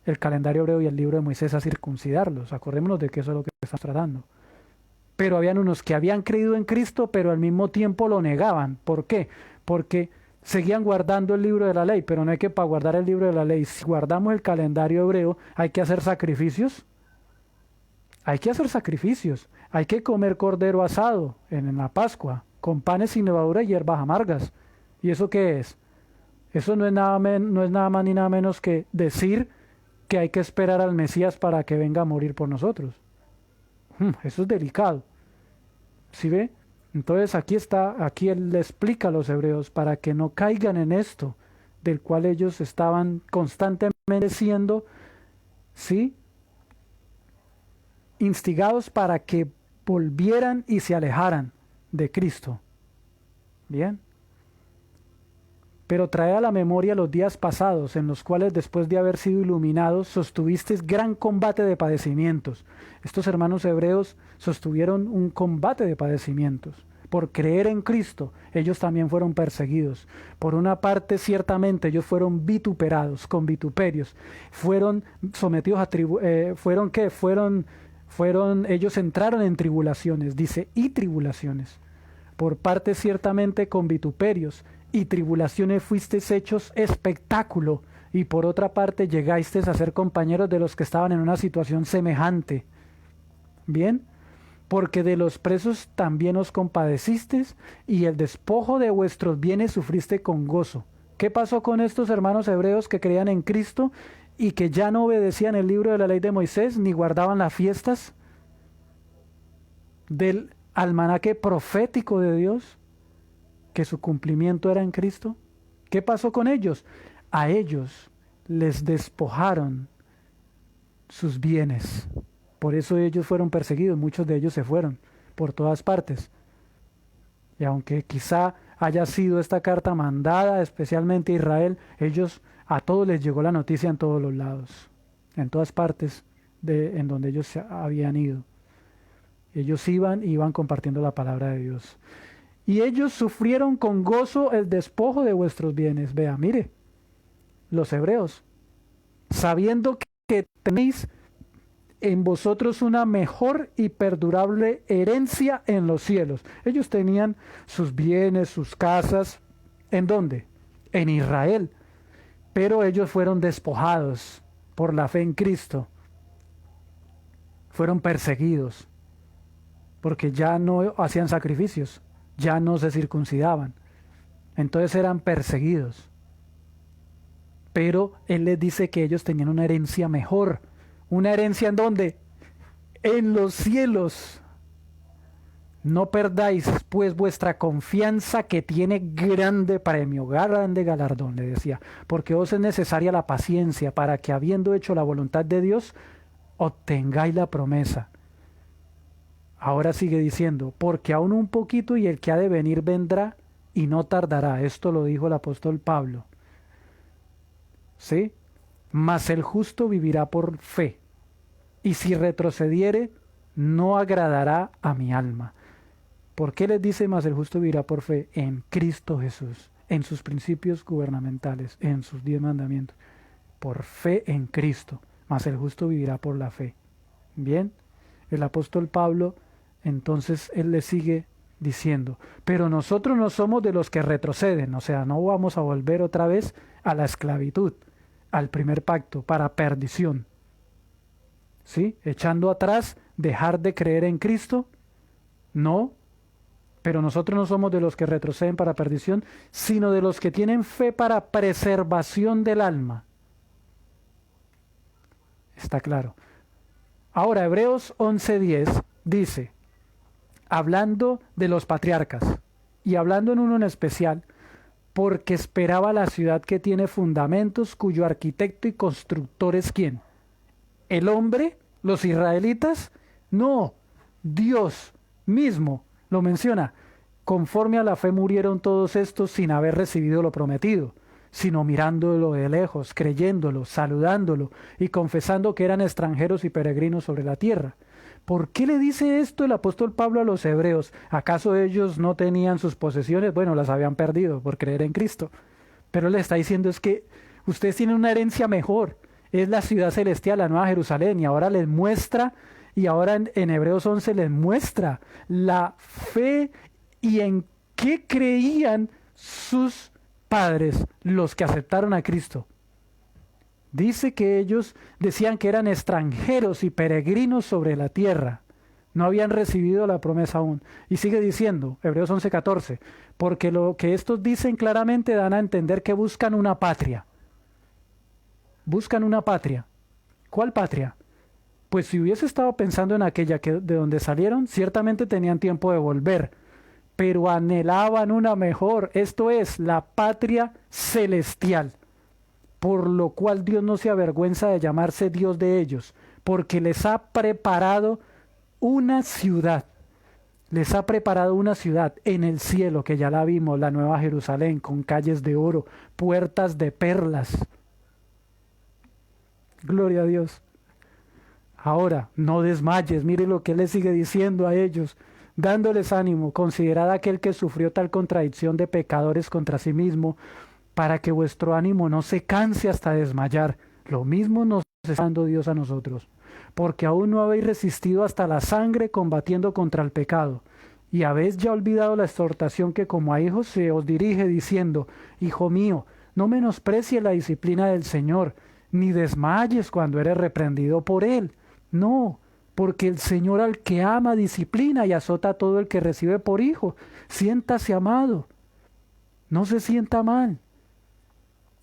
el calendario hebreo y el libro de Moisés a circuncidarlos. Acordémonos de que eso es lo que estamos tratando. Pero habían unos que habían creído en Cristo, pero al mismo tiempo lo negaban. ¿Por qué? Porque seguían guardando el libro de la ley, pero no hay que para guardar el libro de la ley. Si guardamos el calendario hebreo, hay que hacer sacrificios. Hay que hacer sacrificios. Hay que comer cordero asado en la Pascua, con panes sin levadura y hierbas amargas. ¿Y eso qué es? Eso no es no es nada más ni nada menos que decir que hay que esperar al Mesías para que venga a morir por nosotros. Eso es delicado. ¿Sí ve? Entonces aquí él le explica a los hebreos para que no caigan en esto, del cual ellos estaban constantemente siendo, ¿sí?, instigados para que volvieran y se alejaran de Cristo. Bien. Pero trae a la memoria los días pasados, en los cuales después de haber sido iluminados, sostuvisteis gran combate de padecimientos. Estos hermanos hebreos sostuvieron un combate de padecimientos. Por creer en Cristo, ellos también fueron perseguidos. Por una parte, ciertamente, ellos fueron vituperados, con vituperios. Fueron sometidos a ellos entraron en tribulaciones, dice, y tribulaciones. Por parte, ciertamente, con vituperios y tribulaciones fuisteis hechos espectáculo, y por otra parte llegasteis a ser compañeros de los que estaban en una situación semejante. Bien, porque de los presos también os compadecisteis, y el despojo de vuestros bienes sufriste con gozo. ¿Qué pasó con estos hermanos hebreos que creían en Cristo y que ya no obedecían el libro de la ley de Moisés, ni guardaban las fiestas del almanaque profético de Dios, que su cumplimiento era en Cristo? ¿Qué pasó con ellos? A ellos les despojaron sus bienes. Por eso ellos fueron perseguidos, muchos de ellos se fueron por todas partes. Y aunque quizá haya sido esta carta mandada especialmente a Israel, a todos les llegó la noticia en todos los lados, en todas partes en donde ellos se habían ido. Ellos iban compartiendo la palabra de Dios. Y ellos sufrieron con gozo el despojo de vuestros bienes. Vea, mire, los hebreos, sabiendo que tenéis en vosotros una mejor y perdurable herencia en los cielos. Ellos tenían sus bienes, sus casas. ¿En dónde? En Israel. Pero ellos fueron despojados por la fe en Cristo. Fueron perseguidos porque ya no hacían sacrificios, ya no se circuncidaban. Entonces eran perseguidos. Pero Él les dice que ellos tenían una herencia mejor. ¿Una herencia en dónde? En los cielos. No perdáis pues vuestra confianza, que tiene grande premio, grande galardón, le decía, porque os es necesaria la paciencia para que, habiendo hecho la voluntad de Dios, obtengáis la promesa. Ahora sigue diciendo, porque aún un poquito y el que ha de venir vendrá y no tardará. Esto lo dijo el apóstol Pablo. ¿Sí? Mas el justo vivirá por fe, y si retrocediere, no agradará a mi alma. ¿Por qué les dice mas el justo vivirá por fe? En Cristo Jesús, en sus principios gubernamentales, en sus 10 mandamientos. Por fe en Cristo, mas el justo vivirá por la fe. Bien, el apóstol Pablo, entonces él le sigue diciendo, pero nosotros no somos de los que retroceden, o sea, no vamos a volver otra vez a la esclavitud, al primer pacto, para perdición. ¿Sí? Echando atrás, dejar de creer en Cristo, no, pero nosotros no somos de los que retroceden para perdición, sino de los que tienen fe para preservación del alma. Está claro. Ahora, Hebreos 11:10 dice, hablando de los patriarcas, y hablando en uno en especial, porque esperaba la ciudad que tiene fundamentos, cuyo arquitecto y constructor es ¿quién? ¿El hombre? ¿Los israelitas? No, Dios mismo lo menciona. Conforme a la fe murieron todos estos sin haber recibido lo prometido, sino mirándolo de lejos, creyéndolo, saludándolo y confesando que eran extranjeros y peregrinos sobre la tierra. ¿Por qué le dice esto el apóstol Pablo a los hebreos? ¿Acaso ellos no tenían sus posesiones? Bueno, las habían perdido por creer en Cristo. Pero le está diciendo es que ustedes tienen una herencia mejor. Es la ciudad celestial, la Nueva Jerusalén. Y ahora les muestra, y ahora en Hebreos 11 les muestra la fe y en qué creían sus padres, los que aceptaron a Cristo. Dice que ellos decían que eran extranjeros y peregrinos sobre la tierra. No habían recibido la promesa aún. Y sigue diciendo, Hebreos 11:14, porque lo que estos dicen claramente dan a entender que buscan una patria. Buscan una patria. ¿Cuál patria? Pues si hubiese estado pensando en aquella de donde salieron, ciertamente tenían tiempo de volver, pero anhelaban una mejor, esto es, la patria celestial. Por lo cual Dios no se avergüenza de llamarse Dios de ellos, porque les ha preparado una ciudad. Les ha preparado una ciudad en el cielo, que ya la vimos, la Nueva Jerusalén, con calles de oro, puertas de perlas. Gloria a Dios. Ahora, no desmayes, mire lo que Él les sigue diciendo a ellos, dándoles ánimo. Considerad aquel que sufrió tal contradicción de pecadores contra sí mismo, para que vuestro ánimo no se canse hasta desmayar. Lo mismo nos está dando Dios a nosotros, porque aún no habéis resistido hasta la sangre combatiendo contra el pecado, y habéis ya olvidado la exhortación que como a hijos se os dirige, diciendo: Hijo mío, no menosprecies la disciplina del Señor, ni desmayes cuando eres reprendido por Él. No, porque el Señor al que ama disciplina y azota a todo el que recibe por hijo. Siéntase amado, no se sienta mal.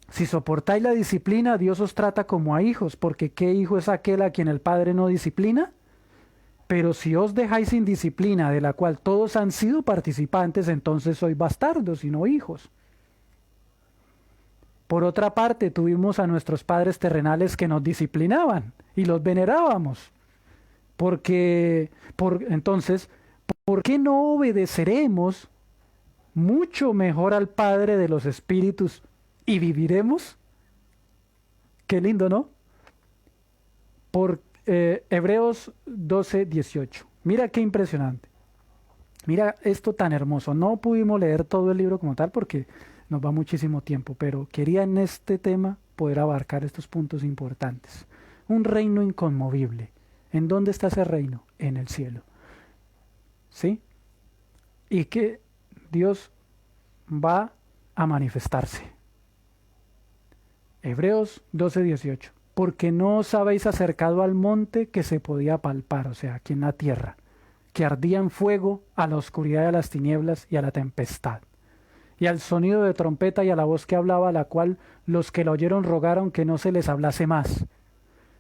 Si soportáis la disciplina, Dios os trata como a hijos, porque ¿qué hijo es aquel a quien el Padre no disciplina? Pero si os dejáis sin disciplina, de la cual todos han sido participantes, entonces sois bastardos y no hijos. Por otra parte, tuvimos a nuestros padres terrenales que nos disciplinaban y los venerábamos. Entonces, ¿por qué no obedeceremos mucho mejor al Padre de los Espíritus y viviremos? Qué lindo, ¿no? Por Hebreos 12:18. Mira qué impresionante. Mira esto tan hermoso. No pudimos leer todo el libro como tal porque nos va muchísimo tiempo, pero quería en este tema poder abarcar estos puntos importantes. Un reino inconmovible. ¿En dónde está ese reino? En el cielo. ¿Sí? Y que Dios va a manifestarse. Hebreos 12:18. Porque no os habéis acercado al monte que se podía palpar, o sea, aquí en la tierra, que ardía en fuego, a la oscuridad de las tinieblas y a la tempestad, y al sonido de trompeta y a la voz que hablaba, a la cual los que la oyeron rogaron que no se les hablase más,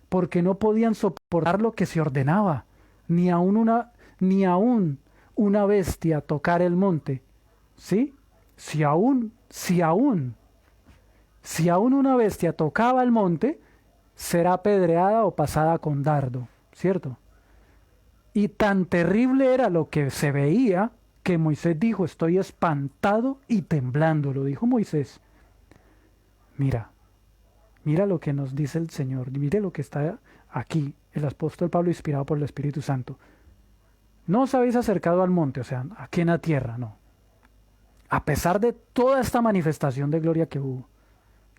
porque no podían soportar lo que se ordenaba, ni aun una bestia tocar el monte. ¿Sí? Si aún una bestia tocaba el monte, será apedreada o pasada con dardo, ¿cierto? Y tan terrible era lo que se veía que Moisés dijo: estoy espantado y temblando. Lo dijo Moisés. Mira lo que nos dice el Señor, mire lo que está aquí, el apóstol Pablo inspirado por el Espíritu Santo. No os habéis acercado al monte, o sea, aquí en la tierra, no. A pesar de toda esta manifestación de gloria que hubo,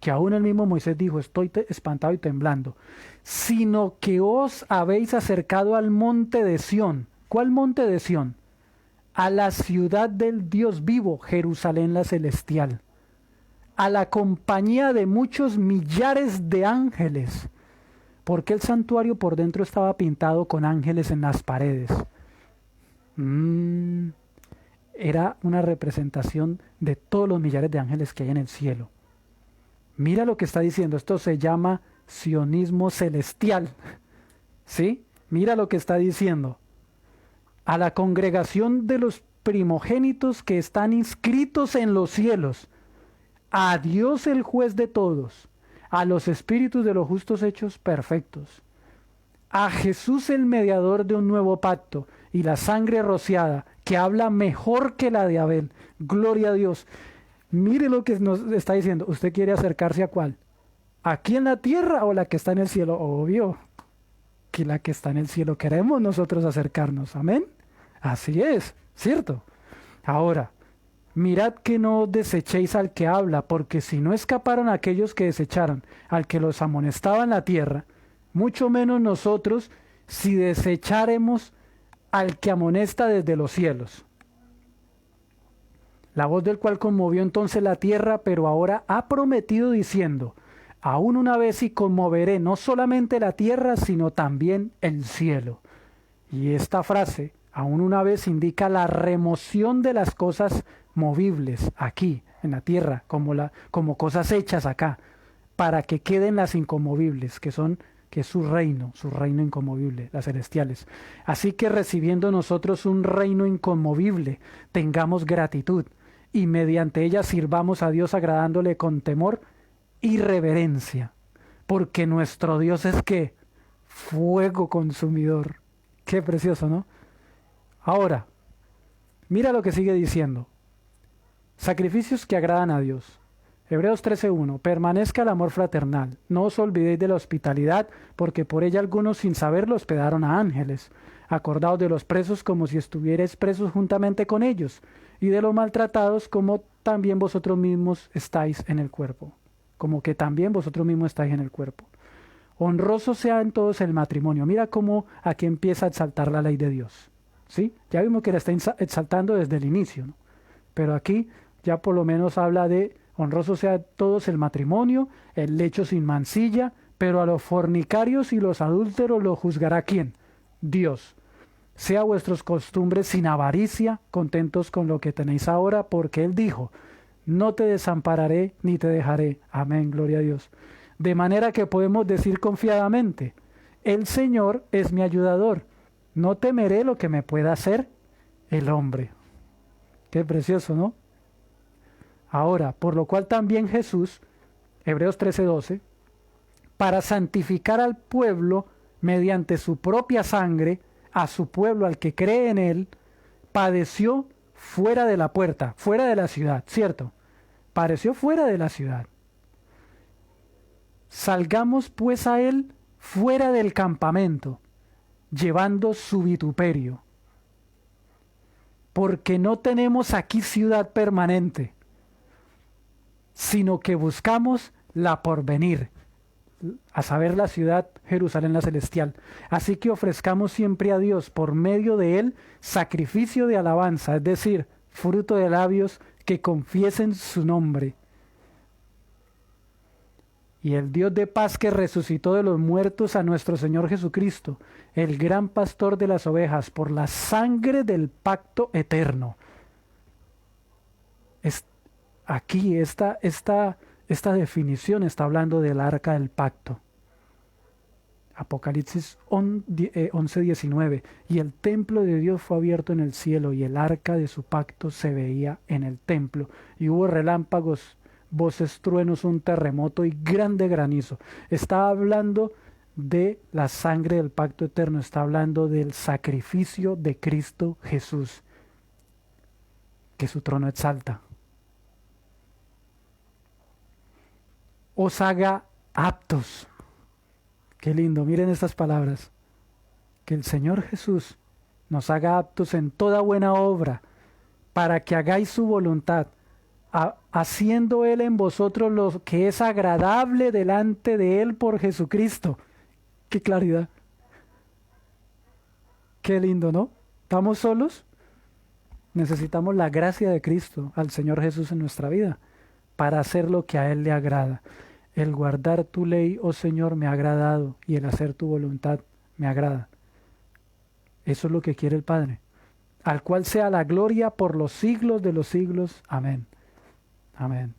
que aún el mismo Moisés dijo: estoy espantado y temblando, sino que os habéis acercado al monte de Sión. ¿Cuál monte de Sión? A la ciudad del Dios vivo, Jerusalén la celestial, a la compañía de muchos millares de ángeles, porque el santuario por dentro estaba pintado con ángeles en las paredes. Era una representación de todos los millares de ángeles que hay en el cielo. Mira lo que está diciendo, esto se llama sionismo celestial. ¿Sí? Mira lo que está diciendo. A la congregación de los primogénitos que están inscritos en los cielos, a Dios el juez de todos, a los espíritus de los justos hechos perfectos, a Jesús el mediador de un nuevo pacto y la sangre rociada que habla mejor que la de Abel. Gloria a Dios. Mire lo que nos está diciendo. ¿Usted quiere acercarse a cuál? ¿Aquí en la tierra o la que está en el cielo? Obvio que la que está en el cielo queremos nosotros acercarnos. Amén. Así es, ¿cierto? Ahora, mirad que no desechéis al que habla, porque si no escaparon aquellos que desecharon al que los amonestaba en la tierra, mucho menos nosotros si desecharemos al que amonesta desde los cielos. La voz del cual conmovió entonces la tierra, pero ahora ha prometido diciendo, aún una vez y conmoveré no solamente la tierra, sino también el cielo. Y esta frase, aún una vez, indica la remoción de las cosas movibles aquí, en la tierra, como cosas hechas acá, para que queden las inconmovibles, que es su reino inconmovible, las celestiales. Así que recibiendo nosotros un reino inconmovible, tengamos gratitud, y mediante ella sirvamos a Dios agradándole con temor y reverencia, porque nuestro Dios es ¿qué? Fuego consumidor. Qué precioso, ¿no? Ahora, mira lo que sigue diciendo. Sacrificios que agradan a Dios. Hebreos 13:1. Permanezca el amor fraternal. No os olvidéis de la hospitalidad, porque por ella algunos sin saberlo hospedaron a ángeles. Acordaos de los presos como si estuvierais presos juntamente con ellos, y de los maltratados como también vosotros mismos estáis en el cuerpo. Como que también vosotros mismos estáis en el cuerpo. Honroso sea en todos el matrimonio. Mira cómo aquí empieza a exaltar la ley de Dios. ¿Sí? Ya vimos que la está exaltando desde el inicio, ¿no? Pero aquí ya por lo menos habla de honroso sea en todos el matrimonio, el lecho sin mancilla, pero a los fornicarios y los adúlteros lo juzgará ¿quién? Dios. Sea vuestras costumbres sin avaricia, contentos con lo que tenéis ahora, porque Él dijo, no te desampararé ni te dejaré. Amén, gloria a Dios. De manera que podemos decir confiadamente, el Señor es mi ayudador, no temeré lo que me pueda hacer el hombre. Qué precioso, ¿no? Ahora, por lo cual también Jesús, Hebreos 13:12, para santificar al pueblo mediante su propia sangre, a su pueblo, al que cree en él, padeció fuera de la puerta, fuera de la ciudad, ¿cierto? Padeció fuera de la ciudad. Salgamos pues a él fuera del campamento, llevando su vituperio, porque no tenemos aquí ciudad permanente, sino que buscamos la porvenir, a saber la ciudad Jerusalén la celestial. Así que ofrezcamos siempre a Dios por medio de él sacrificio de alabanza, es decir, fruto de labios que confiesen su nombre. Y el Dios de paz que resucitó de los muertos a nuestro Señor Jesucristo, el gran pastor de las ovejas, por la sangre del pacto eterno. Aquí esta definición está hablando del arca del pacto. Apocalipsis 11:19. Y el templo de Dios fue abierto en el cielo, y el arca de su pacto se veía en el templo. Y hubo relámpagos, voces, truenos, un terremoto y grande granizo. Está hablando de la sangre del pacto eterno, está hablando del sacrificio de Cristo Jesús, que su trono exalta. Os haga aptos. Qué lindo, miren estas palabras. Que el Señor Jesús nos haga aptos en toda buena obra, para que hagáis su voluntad, haciendo Él en vosotros lo que es agradable delante de Él por Jesucristo. Qué claridad. Qué lindo, ¿no? ¿Estamos solos? Necesitamos la gracia de Cristo, al Señor Jesús en nuestra vida, para hacer lo que a Él le agrada. El guardar tu ley, oh Señor, me ha agradado, y el hacer tu voluntad me agrada. Eso es lo que quiere el Padre, al cual sea la gloria por los siglos de los siglos. Amén. Amén.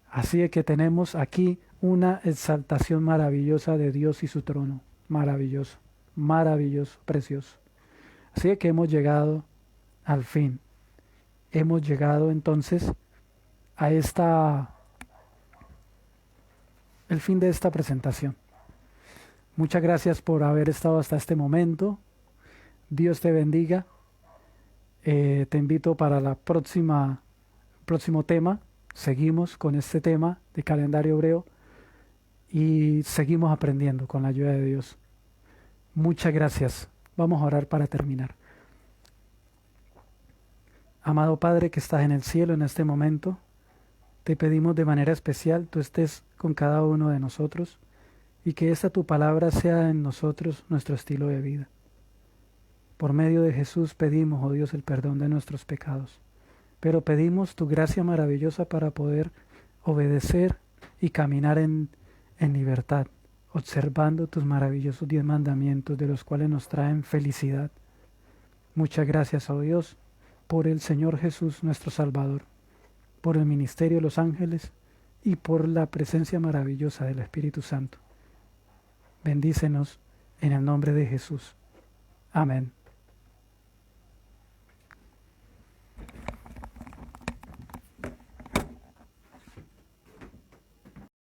Así es que tenemos aquí una exaltación maravillosa de Dios y su trono. Maravilloso, maravilloso, precioso. Así es que hemos llegado al fin. Hemos llegado entonces a el fin de esta presentación. Muchas gracias por haber estado hasta este momento. Dios te bendiga. Te invito para la próxima próximo tema. Seguimos con este tema de calendario hebreo y seguimos aprendiendo con la ayuda de Dios. Muchas gracias. Vamos a orar para terminar. Amado Padre que estás en el cielo en este momento, te pedimos de manera especial tú estés con cada uno de nosotros y que esta tu palabra sea en nosotros nuestro estilo de vida. Por medio de Jesús pedimos, oh Dios, el perdón de nuestros pecados, pero pedimos tu gracia maravillosa para poder obedecer y caminar en libertad, observando tus maravillosos 10 mandamientos de los cuales nos traen felicidad. Muchas gracias, oh Dios, por el Señor Jesús nuestro Salvador, por el ministerio de los ángeles y por la presencia maravillosa del Espíritu Santo. Bendícenos en el nombre de Jesús. Amén.